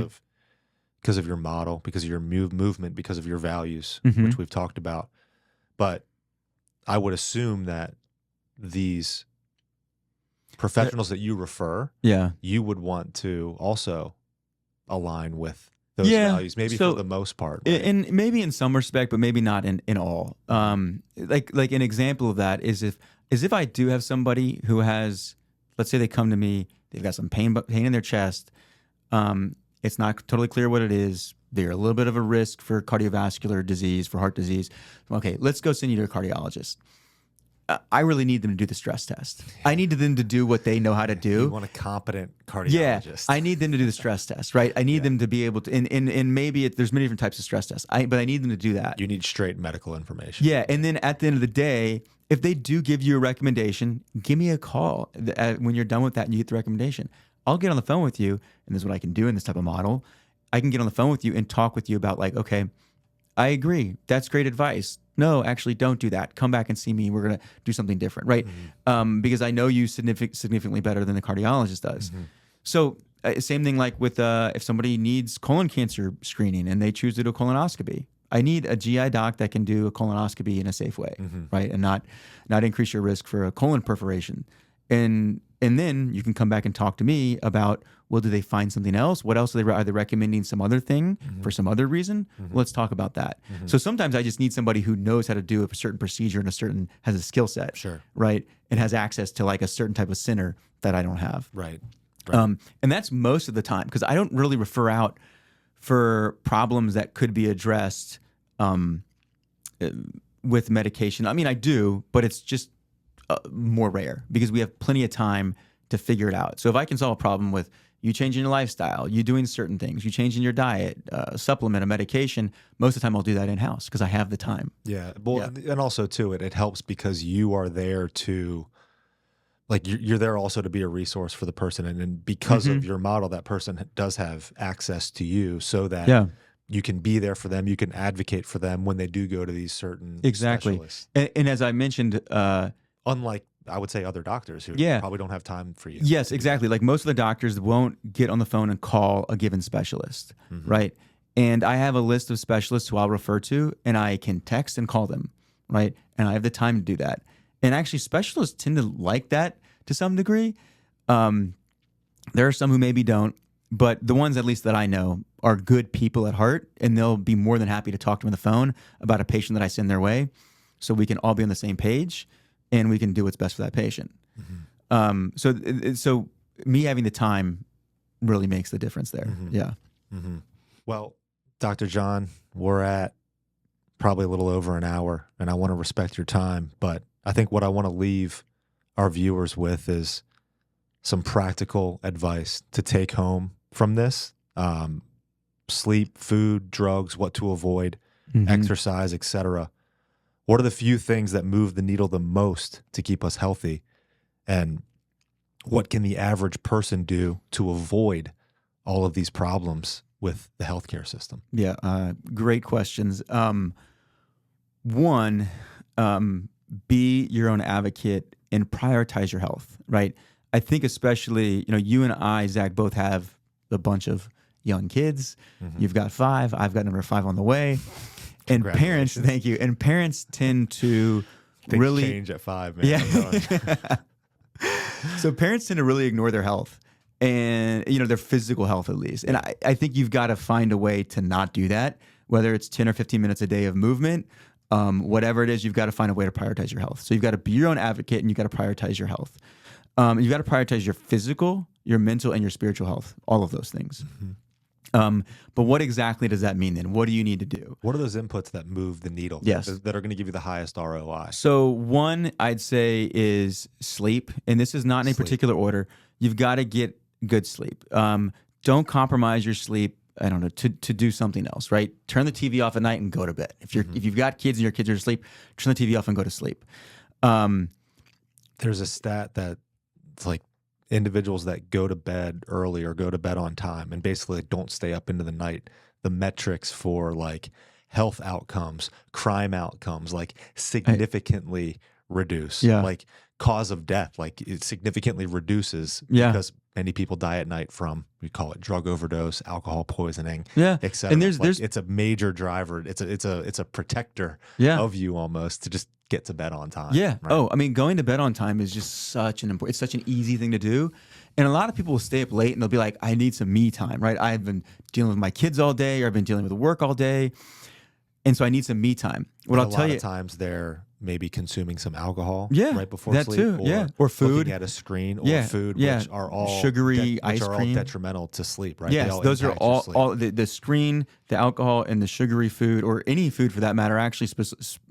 of your model, because of your movement, because of your values, which we've talked about. But I would assume that these professionals that you refer, you would want to also align with those values, maybe for the most part. Right? And maybe in some respect, but maybe not in all. Like an example of that is if I do have somebody who has, let's say they come to me, they've got some pain in their chest. It's not totally clear what it is. They're a little bit of a risk for cardiovascular disease, for heart disease. Okay, let's go send you to a cardiologist. I really need them to do the stress test. I need them to do what they know how to do. You want a competent cardiologist. Yeah, I need them to do the stress test, right? I need them to be able to, and maybe there's many different types of stress tests, but I need them to do that. You need straight medical information. Yeah, and then at the end of the day, if they do give you a recommendation, give me a call when you're done with that and you get the recommendation. I'll get on the phone with you, and this is what I can do in this type of model. I can get on the phone with you and talk with you about like, okay, I agree. That's great advice. No, actually, don't do that. Come back and see me. We're going to do something different, right? Because I know you significantly better than the cardiologist does. So same thing like with if somebody needs colon cancer screening and they choose to do a colonoscopy. I need a GI doc that can do a colonoscopy in a safe way, right? And not increase your risk for a colon perforation. And then you can come back and talk to me about, well, do they find something else? What else are they recommending some other thing for some other reason? Well, let's talk about that. So sometimes I just need somebody who knows how to do a certain procedure and has a skill set, right? And has access to like a certain type of center that I don't have. Right. And that's most of the time because I don't really refer out for problems that could be addressed with medication. I mean, I do, but it's just more rare because we have plenty of time to figure it out. So if I can solve a problem with you changing your lifestyle, you doing certain things, you changing your diet, supplement, a medication, most of the time I'll do that in-house because I have the time. Yeah. Well, and also too, it helps because you are there to, like, you're there also to be a resource for the person. And then because of your model, that person does have access to you so that you can be there for them. You can advocate for them when they do go to these certain specialists. And as I mentioned, unlike, I would say, other doctors who probably don't have time for you. Yes, exactly. Like most of the doctors won't get on the phone and call a given specialist, right? And I have a list of specialists who I'll refer to, and I can text and call them, right? And I have the time to do that. And actually, specialists tend to like that to some degree. There are some who maybe don't, but the ones at least that I know are good people at heart, and they'll be more than happy to talk to me on the phone about a patient that I send their way, so we can all be on the same page. And we can do what's best for that patient. So me having the time really makes the difference there. Yeah. Well, Dr. John, we're at probably a little over an hour, and I want to respect your time. But I think what I want to leave our viewers with is some practical advice to take home from this. Sleep, food, drugs, what to avoid, exercise, etc. What are the few things that move the needle the most to keep us healthy? And what can the average person do to avoid all of these problems with the healthcare system? Yeah, great questions. One, be your own advocate and prioritize your health, right? I think especially, you and I, Zach, both have a bunch of young kids. You've got 5. I've got number 5 on the way. And parents, thank you. And parents tend to really change at 5, man. Yeah. So parents tend to really ignore their health and, their physical health at least. And I think you've got to find a way to not do that, whether it's 10 or 15 minutes a day of movement, whatever it is, you've got to find a way to prioritize your health. So you've got to be your own advocate and you've got to prioritize your health. You've got to prioritize your physical, your mental, and your spiritual health, all of those things. But what exactly does that mean then? What do you need to do? What are those inputs that move the needle? Yes. That are going to give you the highest ROI? So one I'd say is sleep, and this is not in a particular order. You've got to get good sleep. Don't compromise your sleep. I don't know, to do something else, right? Turn the TV off at night and go to bed. If you've got kids and your kids are asleep, turn the TV off and go to sleep. There's a stat that it's like individuals that go to bed early or go to bed on time and basically don't stay up into the night, the metrics for like health outcomes, crime outcomes, like significantly reduce. Yeah. Like cause of death, like it significantly reduces because many people die at night from, we call it drug overdose, alcohol poisoning, etc. And there's it's a major driver. It's a protector of you almost to just get to bed on time. Yeah. Right? Oh, I mean, going to bed on time is just such it's such an easy thing to do. And a lot of people will stay up late and they'll be like, I need some me time, right? I've been dealing with my kids all day, or I've been dealing with work all day. And so I need some me time. What I'll tell you, a lot of times they're maybe consuming some alcohol right before that sleep, too, or food, looking at a screen, or food, which are all sugary ice which are cream, all detrimental to sleep, right? Yes, those are all the screen, the alcohol, and the sugary food, or any food for that matter, actually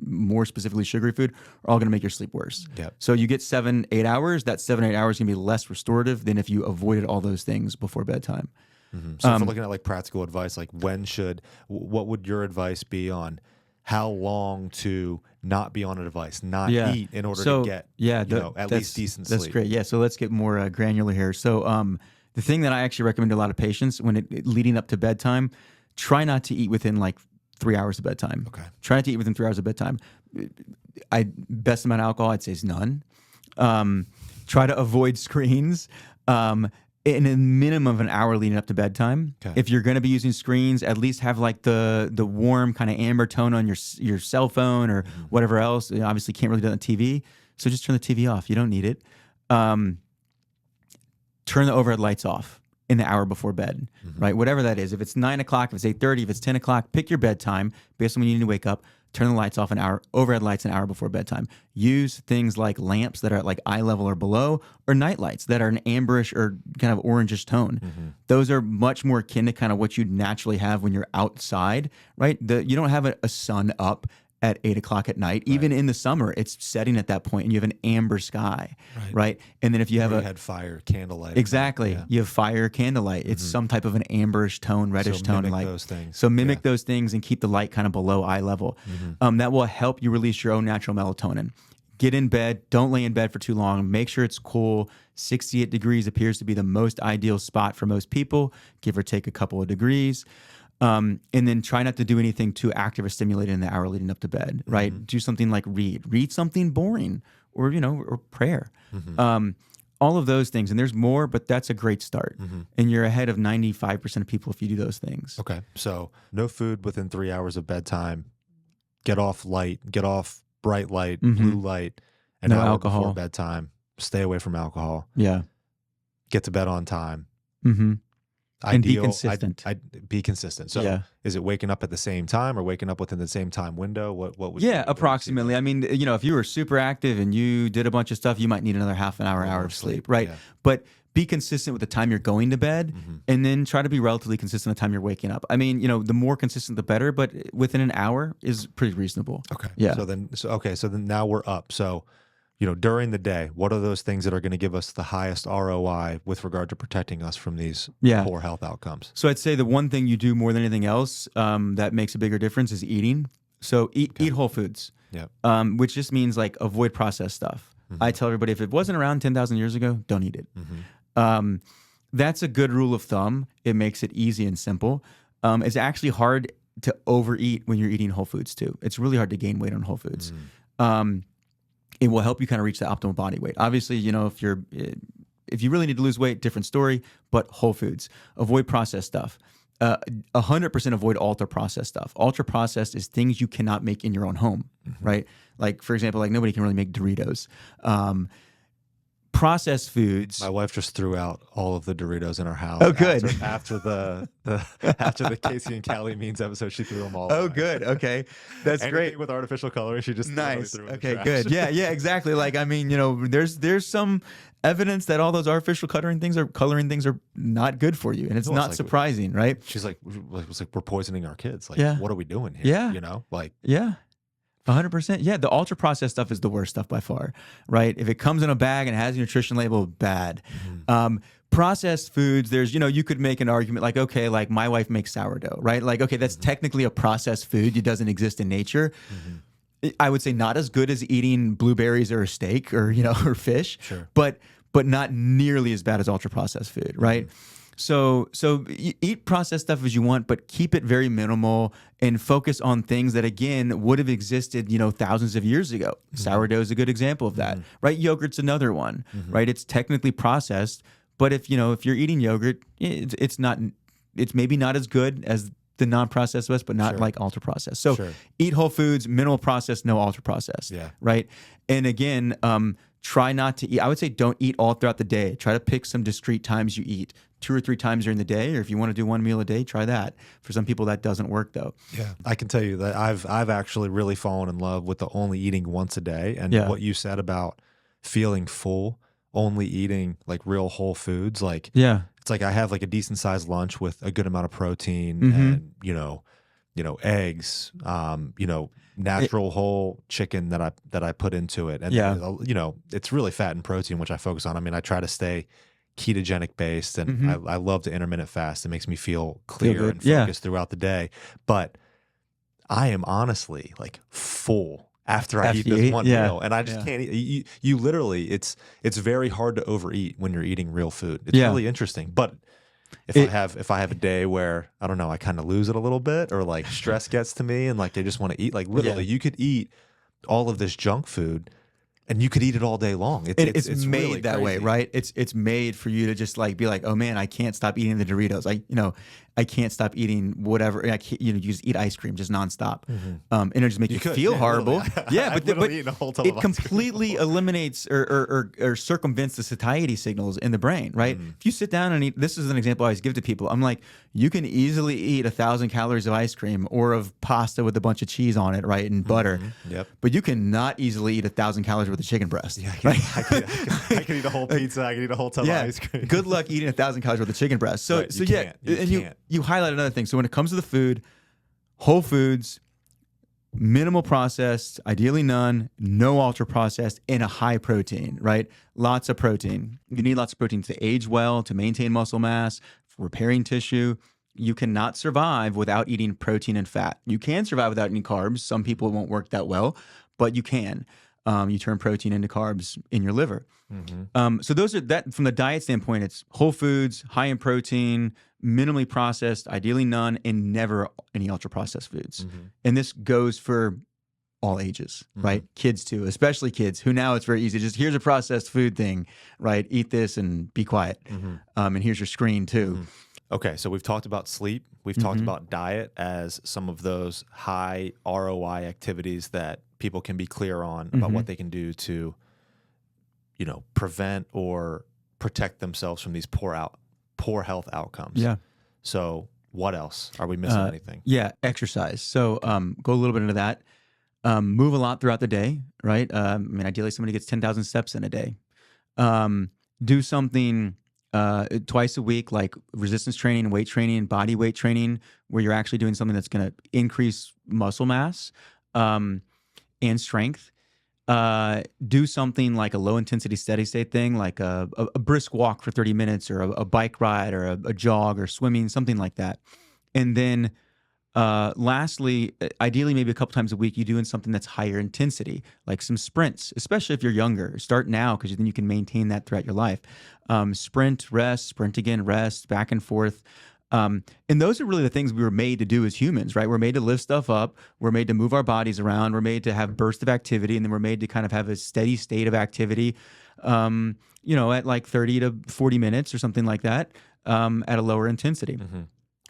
more specifically sugary food, are all going to make your sleep worse. Yep. So you get 7-8 hours. That 7-8 hours can be less restorative than if you avoided all those things before bedtime. Mm-hmm. So if we're looking at like practical advice, like what would your advice be on how long to not be on a device, not eat in order to get at least decent sleep? That's great. Yeah. So let's get more granular here. So the thing that I actually recommend to a lot of patients when leading up to bedtime, try not to eat within like 3 hours of bedtime. Okay. Try not to eat within 3 hours of bedtime. Best amount of alcohol, I'd say, is none. Try to avoid screens. In a minimum of an hour leading up to bedtime. Okay. If you're going to be using screens, at least have like the warm kind of amber tone on your cell phone or whatever else. You obviously can't really do it on TV, so just turn the TV off. You don't need it. Turn the overhead lights off in the hour before bed, right? Whatever that is. If it's 9 o'clock, if it's 8:30, if it's 10 o'clock, pick your bedtime based on when you need to wake up. Turn the lights off overhead lights an hour before bedtime. Use things like lamps that are at like eye level or below, or night lights that are an amberish or kind of orangish tone. Those are much more akin to kind of what you'd naturally have when you're outside, right? You don't have a sun up at 8 o'clock at night. Even in the summer, it's setting at that point and you have an amber sky, right? And then if you had fire, candlelight. Exactly. You have fire, candlelight. It's some type of an amberish tone, reddish tone. Mimic those things. So mimic those things and keep the light kind of below eye level. That will help you release your own natural melatonin. Get in bed. Don't lay in bed for too long. Make sure it's cool. 68 degrees appears to be the most ideal spot for most people, give or take a couple of degrees. And then try not to do anything too active or stimulating in the hour leading up to bed, right? Do something like read something boring, or or prayer. All of those things. And there's more, but that's a great start. And you're ahead of 95% of people if you do those things. Okay. So no food within 3 hours of bedtime. Get off bright light, blue light, and no alcohol before bedtime. Stay away from alcohol. Yeah. Get to bed on time. And be consistent. I'd be consistent. So is it waking up at the same time or waking up within the same time window? What would approximately. I mean, if you were super active and you did a bunch of stuff, you might need another half an hour of sleep, right? Yeah. But be consistent with the time you're going to bed, and then try to be relatively consistent with the time you're waking up. I mean, the more consistent, the better, but within an hour is pretty reasonable. Okay. Yeah. So then now we're up. So, during the day, what are those things that are going to give us the highest ROI with regard to protecting us from these poor health outcomes? So I'd say the one thing you do more than anything else that makes a bigger difference is eating. So eat whole foods, which just means like avoid processed stuff. I tell everybody, if it wasn't around 10,000 years ago, don't eat it. That's a good rule of thumb. It makes it easy and simple. It's actually hard to overeat when you're eating whole foods too. It's really hard to gain weight on whole foods. It will help you kind of reach the optimal body weight. Obviously, if you really need to lose weight, different story, but whole foods. Avoid processed stuff. 100% avoid ultra-processed stuff. Ultra-processed is things you cannot make in your own home, right? Like, for example, like nobody can really make Doritos. processed foods. My wife just threw out all of the Doritos in our house. Oh, good. After the Casey and Callie Means episode, she threw them all Oh, away. good. Okay, that's Anything great. with artificial coloring, she just Nice. threw in the Okay, trash. good. Yeah, exactly. Like, I mean, there's some evidence that all those artificial coloring things are not good for you, and it's Well, not like, surprising, right? She's like, we're poisoning our kids. Like, Yeah. what are we doing here? Yeah. Like, Yeah. 100%. Yeah, the ultra processed stuff is the worst stuff by far, right? If it comes in a bag and has a nutrition label, bad. Processed foods, there's, you could make an argument like, okay, like my wife makes sourdough, right? Like, okay, that's technically a processed food. It doesn't exist in nature. I would say not as good as eating blueberries or a steak or, or fish, Sure. but not nearly as bad as ultra processed food, right? So eat processed stuff as you want, but keep it very minimal and focus on things that, again, would have existed, thousands of years ago. Sourdough is a good example of that, right? Yogurt's another one, right? It's technically processed, but if you're eating yogurt, it's maybe not as good as the non-processed was, but not like ultra processed. So eat whole foods, minimal processed, no ultra processed, right? And again, try not to eat. I would say don't eat all throughout the day. Try to pick some discrete times you eat, 2 or 3 times during the day, or if you want to do one meal a day, try that. For some people, that doesn't work though. Yeah, I can tell you that I've actually really fallen in love with the only eating once a day, and what you said about feeling full, only eating like real whole foods, like it's like I have like a decent sized lunch with a good amount of protein and eggs, natural whole chicken that I put into it, and it's really fat and protein, which I focus on. I mean, I try to stay ketogenic based, and I love to intermittent fast. It makes me feel clear and focused throughout the day. But I am honestly like full after I eat this one meal, and I just can't eat. You literally, it's very hard to overeat when you're eating real food. It's really interesting. But if I have a day where I don't know, I kind of lose it a little bit, or like stress gets to me, and like I just want to eat, like literally, you could eat all of this junk food, and you could eat it all day long. It's made really that way, crazy. right? It's made for you to just like be like, oh man, I can't stop eating the Doritos. I can't stop eating whatever. I can't, you just eat ice cream just nonstop, and it just make you feel horrible. Yeah, but eaten a whole ton it of ice cream completely eliminates or circumvents the satiety signals in the brain, right? If you sit down and eat, this is an example I always give to people. I'm like, you can easily eat 1,000 calories of ice cream or of pasta with a bunch of cheese on it, right, and butter. Yep. But you cannot easily eat 1,000 calories worth of chicken breast. Yeah, I can eat a whole pizza. I can eat a whole ton of ice cream. Good luck eating 1,000 calories worth of chicken breast. So, Right, so you yeah, can't. You and can't. you highlight another thing. So when it comes to the food, whole foods, minimal processed, ideally none, no ultra processed, and a high protein, right? Lots of protein. You need lots of protein to age well, to maintain muscle mass, for repairing tissue. You cannot survive without eating protein and fat. You can survive without eating carbs. Some people it won't work that well, but you can. You turn protein into carbs in your liver. So those are that from the diet standpoint. It's whole foods, high in protein, minimally processed, ideally none, and never any ultra processed foods. And this goes for all ages, right? Kids too, especially kids who now it's very easy. Just here's a processed food thing, right? Eat this and be quiet. And here's your screen too. Okay, so we've talked about sleep. We've talked about diet as some of those high ROI activities that people can be clear on about what they can do to, prevent or protect themselves from these poor health outcomes. Yeah. So what else? Are we missing anything? Yeah, exercise. So go a little bit into that. Move a lot throughout the day, right? Ideally somebody gets 10,000 steps in a day. Do something twice a week, like resistance training, weight training, body weight training, where you're actually doing something that's going to increase muscle mass and strength. Do something like a low intensity steady state thing, like a brisk walk for 30 minutes or a bike ride or a jog or swimming, something like that. And then lastly, ideally maybe a couple times a week, you doing something that's higher intensity, like some sprints, especially if you're younger. Start now because then you can maintain that throughout your life. Sprint, rest, sprint again, rest, back and forth. And those are really the things we were made to do as humans, right? We're made to lift stuff up. We're made to move our bodies around. We're made to have bursts of activity, and then we're made to kind of have a steady state of activity, at like 30 to 40 minutes or something like that, at a lower intensity.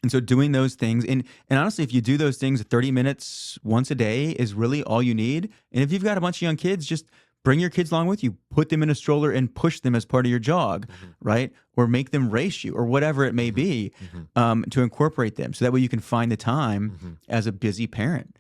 And so doing those things, and honestly, if you do those things 30 minutes once a day is really all you need. And if you've got a bunch of young kids, just bring your kids along with you, put them in a stroller and push them as part of your jog, right? Or make them race you or whatever it may be, to incorporate them. So that way you can find the time as a busy parent.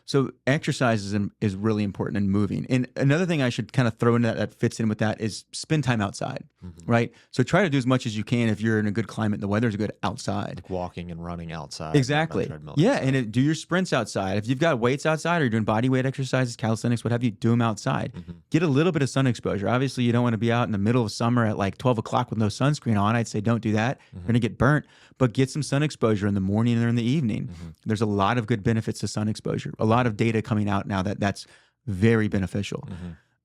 So exercise is really important in moving. And another thing I should kind of throw in that fits in with that is spend time outside, right? So try to do as much as you can if you're in a good climate and the weather's good outside. Like walking and running outside. Exactly. Yeah, and do your sprints outside. If you've got weights outside or you're doing body weight exercises, calisthenics, what have you, do them outside. Get a little bit of sun exposure. Obviously, you don't want to be out in the middle of summer at like 12 o'clock with no sunscreen on. I'd say don't do that. You're going to get burnt. But get some sun exposure in the morning or in the evening. There's a lot of good benefits to sun exposure. A lot of data coming out now that's very beneficial.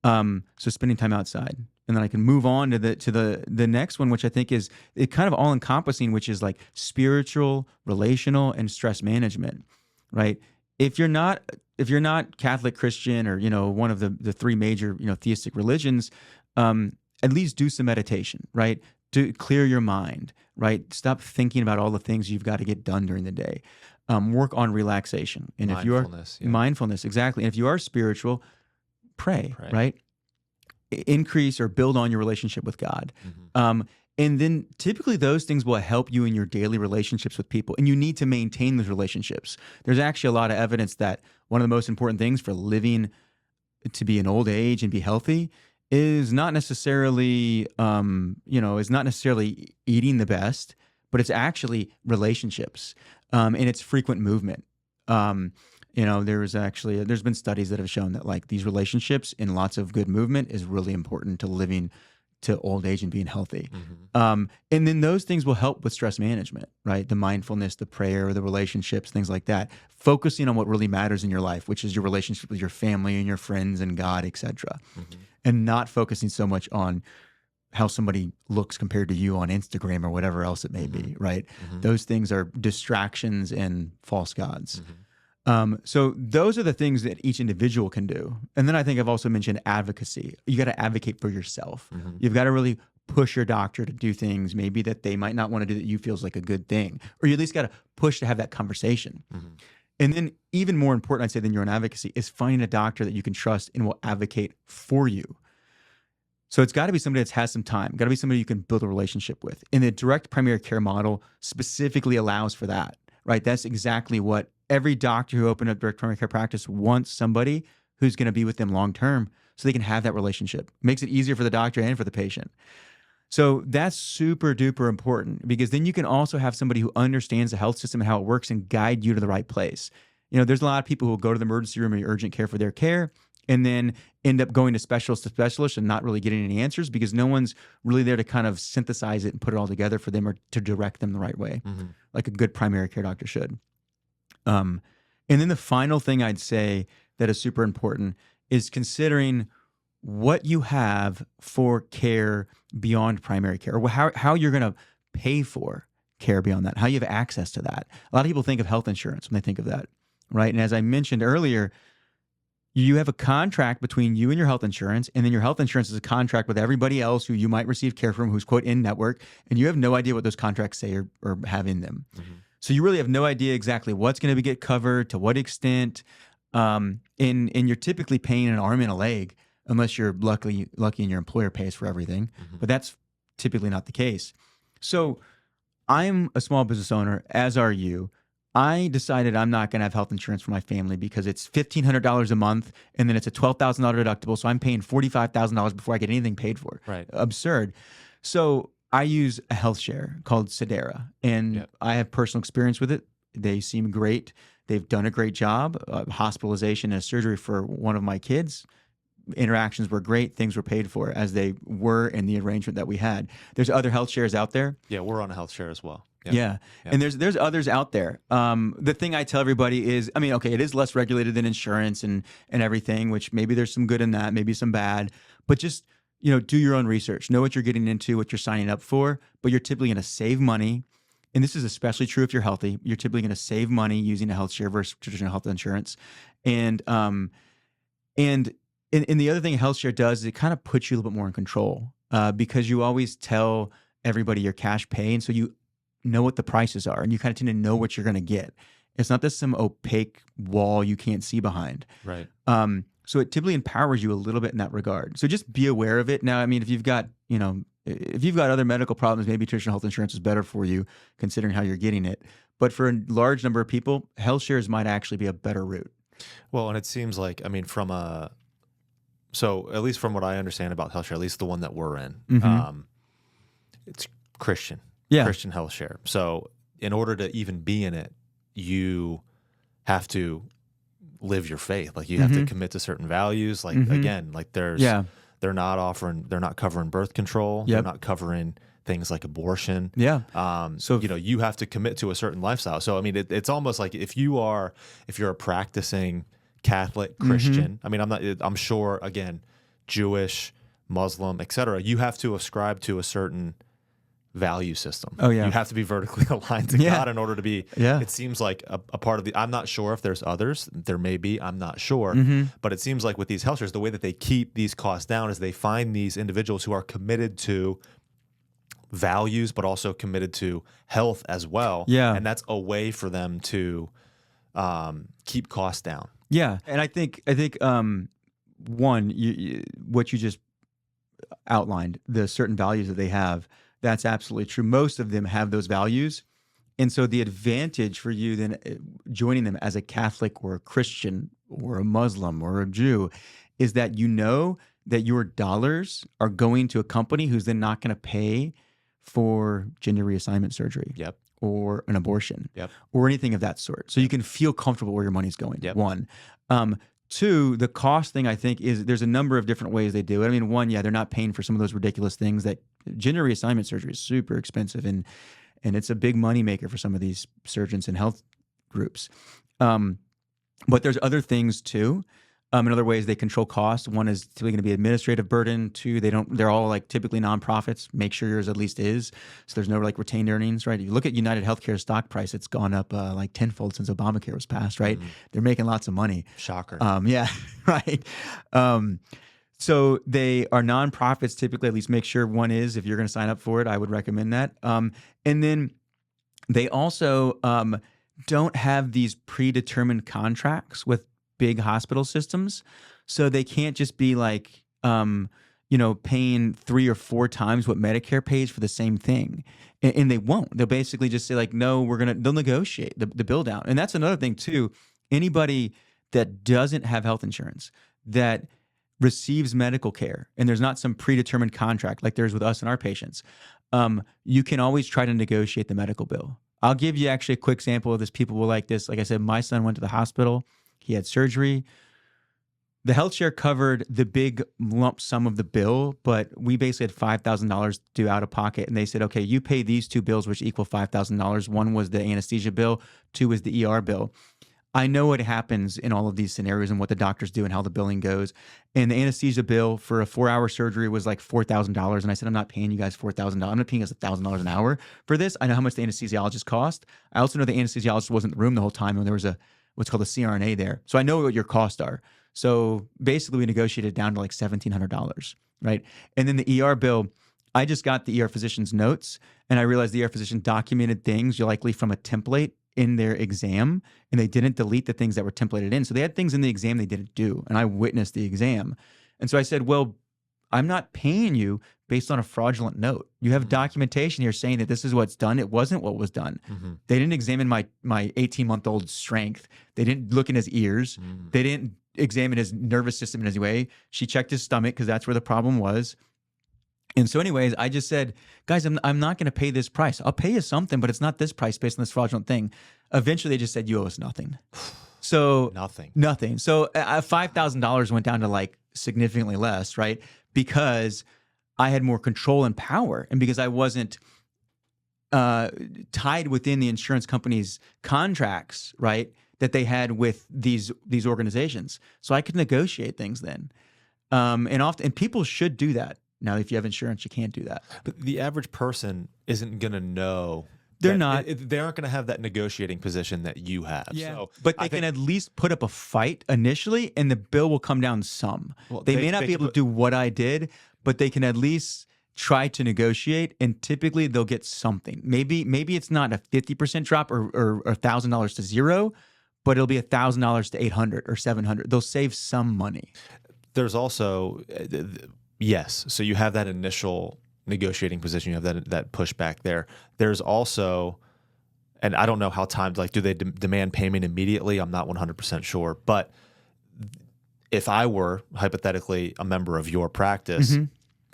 So spending time outside. And then I can move on to the next one, which I think is it kind of all encompassing, which is like spiritual, relational, and stress management, right? If you're not Catholic, Christian, or one of the three major theistic religions, at least do some meditation, right? To clear your mind, right? Stop thinking about all the things you've got to get done during the day. Work on relaxation, and if you are mindfulness, exactly. And if you are spiritual, pray. Right? Increase or build on your relationship with God. And then typically those things will help you in your daily relationships with people. And you need to maintain those relationships. There's actually a lot of evidence that one of the most important things for living to be in old age and be healthy is not necessarily, eating the best, but it's actually relationships, and it's frequent movement. There's been studies that have shown that like these relationships and lots of good movement is really important to living to old age and being healthy. And then those things will help with stress management, right? The mindfulness, the prayer, the relationships, things like that. Focusing on what really matters in your life, which is your relationship with your family and your friends and God, etc. And not focusing so much on how somebody looks compared to you on Instagram or whatever else it may be, right? Those things are distractions and false gods. So those are the things that each individual can do. And then I think I've also mentioned advocacy. You got to advocate for yourself. You've got to really push your doctor to do things maybe that they might not want to do that you feels like a good thing, or you at least got to push to have that conversation. And then even more important, I'd say, than your own advocacy is finding a doctor that you can trust and will advocate for you. So it's got to be somebody that has some time, got to be somebody you can build a relationship with. And the direct primary care model specifically allows for that, right? That's exactly what every doctor who opened up direct primary care practice wants, somebody who's going to be with them long-term so they can have that relationship. It makes it easier for the doctor and for the patient. So that's super duper important, because then you can also have somebody who understands the health system and how it works and guide you to the right place. There's a lot of people who go to the emergency room or urgent care for their care and then end up going to specialist and not really getting any answers because no one's really there to kind of synthesize it and put it all together for them or to direct them the right way, like a good primary care doctor should. And then the final thing I'd say that is super important is considering what you have for care beyond primary care, or how you're going to pay for care beyond that, how you have access to that. A lot of people think of health insurance when they think of that, right? And as I mentioned earlier, you have a contract between you and your health insurance, and then your health insurance is a contract with everybody else who you might receive care from, who's, quote, in network, and you have no idea what those contracts say or have in them. So you really have no idea exactly what's going to get covered, to what extent, and you're typically paying an arm and a leg, unless you're lucky and your employer pays for everything. But that's typically not the case. So I'm a small business owner, as are you. I decided I'm not going to have health insurance for my family because it's $1,500 a month, and then it's a $12,000 deductible. So I'm paying $45,000 before I get anything paid for. Right. Absurd. So I use a health share called Sedera, and I have personal experience with it. They seem great. They've done a great job. Hospitalization and surgery for one of my kids. Interactions were great. Things were paid for as they were in the arrangement that we had. There's other health shares out there. Yeah, we're on a health share as well. Yeah. And there's others out there. The thing I tell everybody is, it is less regulated than insurance and everything, which maybe there's some good in that, maybe some bad, but just, do your own research, know what you're getting into, what you're signing up for, but you're typically going to save money. And this is especially true if you're healthy. You're typically going to save money using a health share versus traditional health insurance. And the other thing a health share does is it kind of puts you a little bit more in control, because you always tell everybody your cash pay. And so you know what the prices are, and you kind of tend to know what you're going to get. It's not this some opaque wall you can't see behind. Right. So it typically empowers you a little bit in that regard. So just be aware of it. Now, I mean, if you've got, other medical problems, maybe traditional health insurance is better for you considering how you're getting it. But for a large number of people, health shares might actually be a better route. Well, and it seems like, I mean, so at least from what I understand about health share, at least the one that we're in, it's Christian health share. So in order to even be in it, you have to live your faith. Like you have to commit to certain values. Like again, like they're not covering birth control. They're not covering things like abortion. So you have to commit to a certain lifestyle. So I mean, it's almost like if you're a practicing Catholic Christian, I mean, I'm sure again, Jewish, Muslim, etc. You have to ascribe to a certain value system. You have to be vertically aligned to God in order to be. It seems like a part of the. I'm not sure if there's others. There may be. I'm not sure. But it seems like with these health shares, the way that they keep these costs down is they find these individuals who are committed to values, but also committed to health as well. And that's a way for them to keep costs down. And I think one, what you just outlined, the certain values that they have. That's absolutely true. Most of them have those values. And so the advantage for you then joining them as a Catholic or a Christian or a Muslim or a Jew is that you know that your dollars are going to a company who's then not going to pay for gender reassignment surgery or an abortion or anything of that sort. So you can feel comfortable where your money's going, one. Two, the cost thing I think is there's a number of different ways they do it. I mean, one, they're not paying for some of those ridiculous things that gender reassignment surgery is super expensive and it's a big money maker for some of these surgeons and health groups. But there's other things too. In other ways, they control costs. One is typically going to be administrative burden. Two, they're all like typically nonprofits. Make sure yours at least is. So there's no like retained earnings, right? If you look at United Healthcare's stock price, it's gone up like tenfold since Obamacare was passed, right? They're making lots of money. Shocker. Right. So they are nonprofits typically, at least make sure one is, if you're going to sign up for it, I would recommend that. And then they also don't have these predetermined contracts with big hospital systems. So they can't just be like, paying 3 or 4 times what Medicare pays for the same thing. And they won't. They'll basically just say like, no, they'll negotiate the bill down. And that's another thing too. Anybody that doesn't have health insurance, that receives medical care, and there's not some predetermined contract like there's with us and our patients, you can always try to negotiate the medical bill. I'll give you actually a quick sample of this. People will like this. Like I said, my son went to the hospital. He had surgery. The health share covered the big lump sum of the bill, but we basically had $5,000 due out of pocket. And they said, okay, you pay these 2 bills, which equal $5,000. One was the anesthesia bill. 2 was the ER bill. I know what happens in all of these scenarios and what the doctors do and how the billing goes. And the anesthesia bill for a 4-hour surgery was like $4,000. And I said, I'm not paying you guys $4,000. I'm not paying us $1,000 an hour for this. I know how much the anesthesiologist cost. I also know the anesthesiologist wasn't in the room the whole time when there was what's called a CRNA there. So I know what your costs are. So basically we negotiated down to like $1,700, right? And then the ER bill, I just got the ER physician's notes and I realized the ER physician documented things likely from a template in their exam, and they didn't delete the things that were templated in. So they had things in the exam they didn't do, and I witnessed the exam. And so I said, well, I'm not paying you based on a fraudulent note. You have documentation here saying that this is what's done. It wasn't what was done. They didn't examine my 18-month-old's strength. They didn't look in his ears. They didn't examine his nervous system in any way. She checked his stomach because that's where the problem was. And so anyways, I just said, guys, I'm not going to pay this price. I'll pay you something, but it's not this price based on this fraudulent thing. Eventually, they just said, you owe us nothing. So nothing. So $5,000 went down to like significantly less, right? Because I had more control and power, and because I wasn't tied within the insurance company's contracts, right, that they had with these organizations. So I could negotiate things then. And people should do that. Now, if you have insurance, you can't do that. But the average person isn't going to know. They're not. They aren't going to have that negotiating position that you have. Yeah. So but they can at least put up a fight initially, and the bill will come down some. Well, they may not be able to do what I did, but they can at least try to negotiate, and typically they'll get something. Maybe it's not a 50% drop or $1,000 to zero, but it'll be $1,000 to $800 or $700. They'll save some money. There's also, yes, so you have that initial negotiating position, you have that pushback there. There's also, and I don't know how times, like, do they demand payment immediately? I'm not 100% sure. But if I were hypothetically a member of your practice,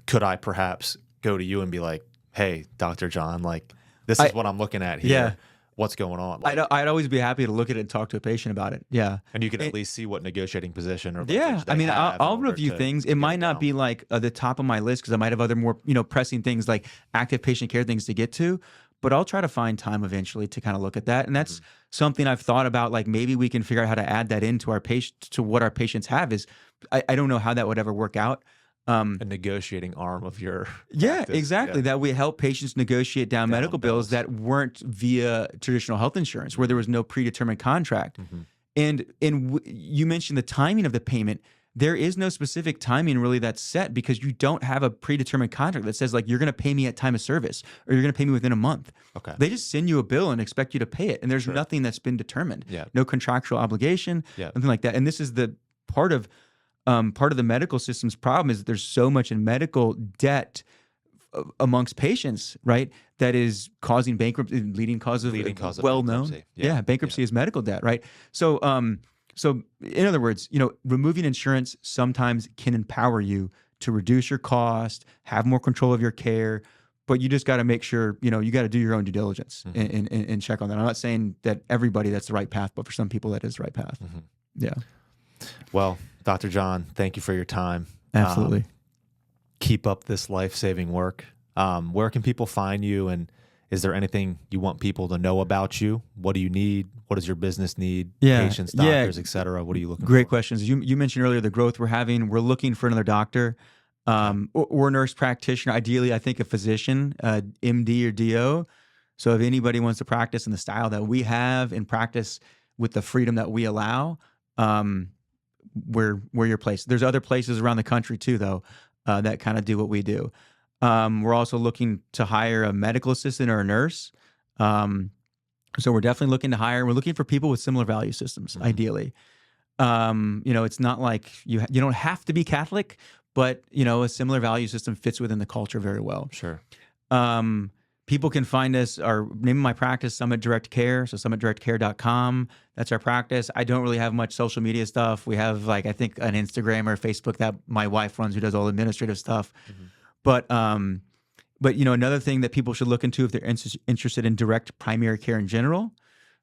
could I perhaps go to you and be like, hey, Dr. John, like, this is what I'm looking at here. Yeah. What's going on? Like, I'd always be happy to look at it and talk to a patient about it. Yeah. and you can at least see what negotiating position or yeah. I mean, I'll review things. It might not down. be like the top of my list because I might have other more, pressing things like active patient care things to get to. But I'll try to find time eventually to kind of look at that. And that's something I've thought about. Like maybe we can figure out how to add that into our patient, to what our patients have is, I don't know how that would ever work out. A negotiating arm of your Yeah, practice. exactly. Yeah. That we help patients negotiate down medical bills that weren't via traditional health insurance, where there was no predetermined contract. And you mentioned the timing of the payment. There is no specific timing really that's set because you don't have a predetermined contract that says like you're going to pay me at time of service or you're going to pay me within a month. Okay. They just send you a bill and expect you to pay it, and there's nothing that's been determined. Yeah. No contractual obligation. Yeah. Nothing like that. And this is the part of the medical system's problem is that there's so much in medical debt amongst patients, right? That is causing bankruptcy, leading cause of well-known. bankruptcy. Yeah, bankruptcy is medical debt, right? So, so in other words, removing insurance sometimes can empower you to reduce your cost, have more control of your care, but you just got to make sure, you got to do your own due diligence and check on that. I'm not saying that everybody that's the right path, but for some people that is the right path. Yeah. Well, Dr. John, thank you for your time. Absolutely. Keep up this life-saving work. Where can people find you, and is there anything you want people to know about you? What do you need? What does your business need? Patients, doctors, et cetera. What are you looking for? Great questions. You mentioned earlier the growth we're having. We're looking for another doctor or nurse practitioner. Ideally, I think a physician, MD or DO. So if anybody wants to practice in the style that we have and practice with the freedom that we allow, we're your place. There's other places around the country too, though, that kind of do what we do. We're also looking to hire a medical assistant or a nurse. So we're definitely looking to hire. We're looking for people with similar value systems, ideally. It's not like you don't have to be Catholic, but a similar value system fits within the culture very well. Sure. People can find us, our name of my practice, Summit Direct Care. So summitdirectcare.com. That's our practice. I don't really have much social media stuff. We have I think an Instagram or Facebook that my wife runs, who does all the administrative stuff. But another thing that people should look into if they're interested in direct primary care in general,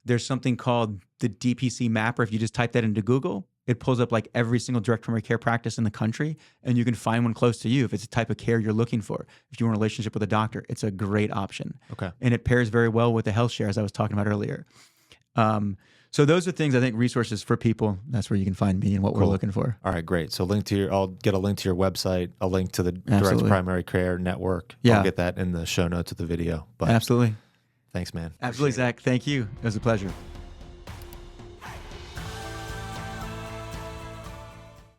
there's something called the DPC Mapper. If you just type that into Google, it pulls up like every single direct primary care practice in the country, and you can find one close to you if it's a type of care you're looking for. If you want a relationship with a doctor, it's a great option. Okay. And it pairs very well with the health share, as I was talking about earlier. So those are things, I think, resources for people. That's where you can find me and what we're looking for. All right, great. So I'll get a link to your website, a link to the Direct Primary Care Network. Yeah. I'll get that in the show notes of the video. But Absolutely. thanks, man. Absolutely, Zach. Thank you. It was a pleasure.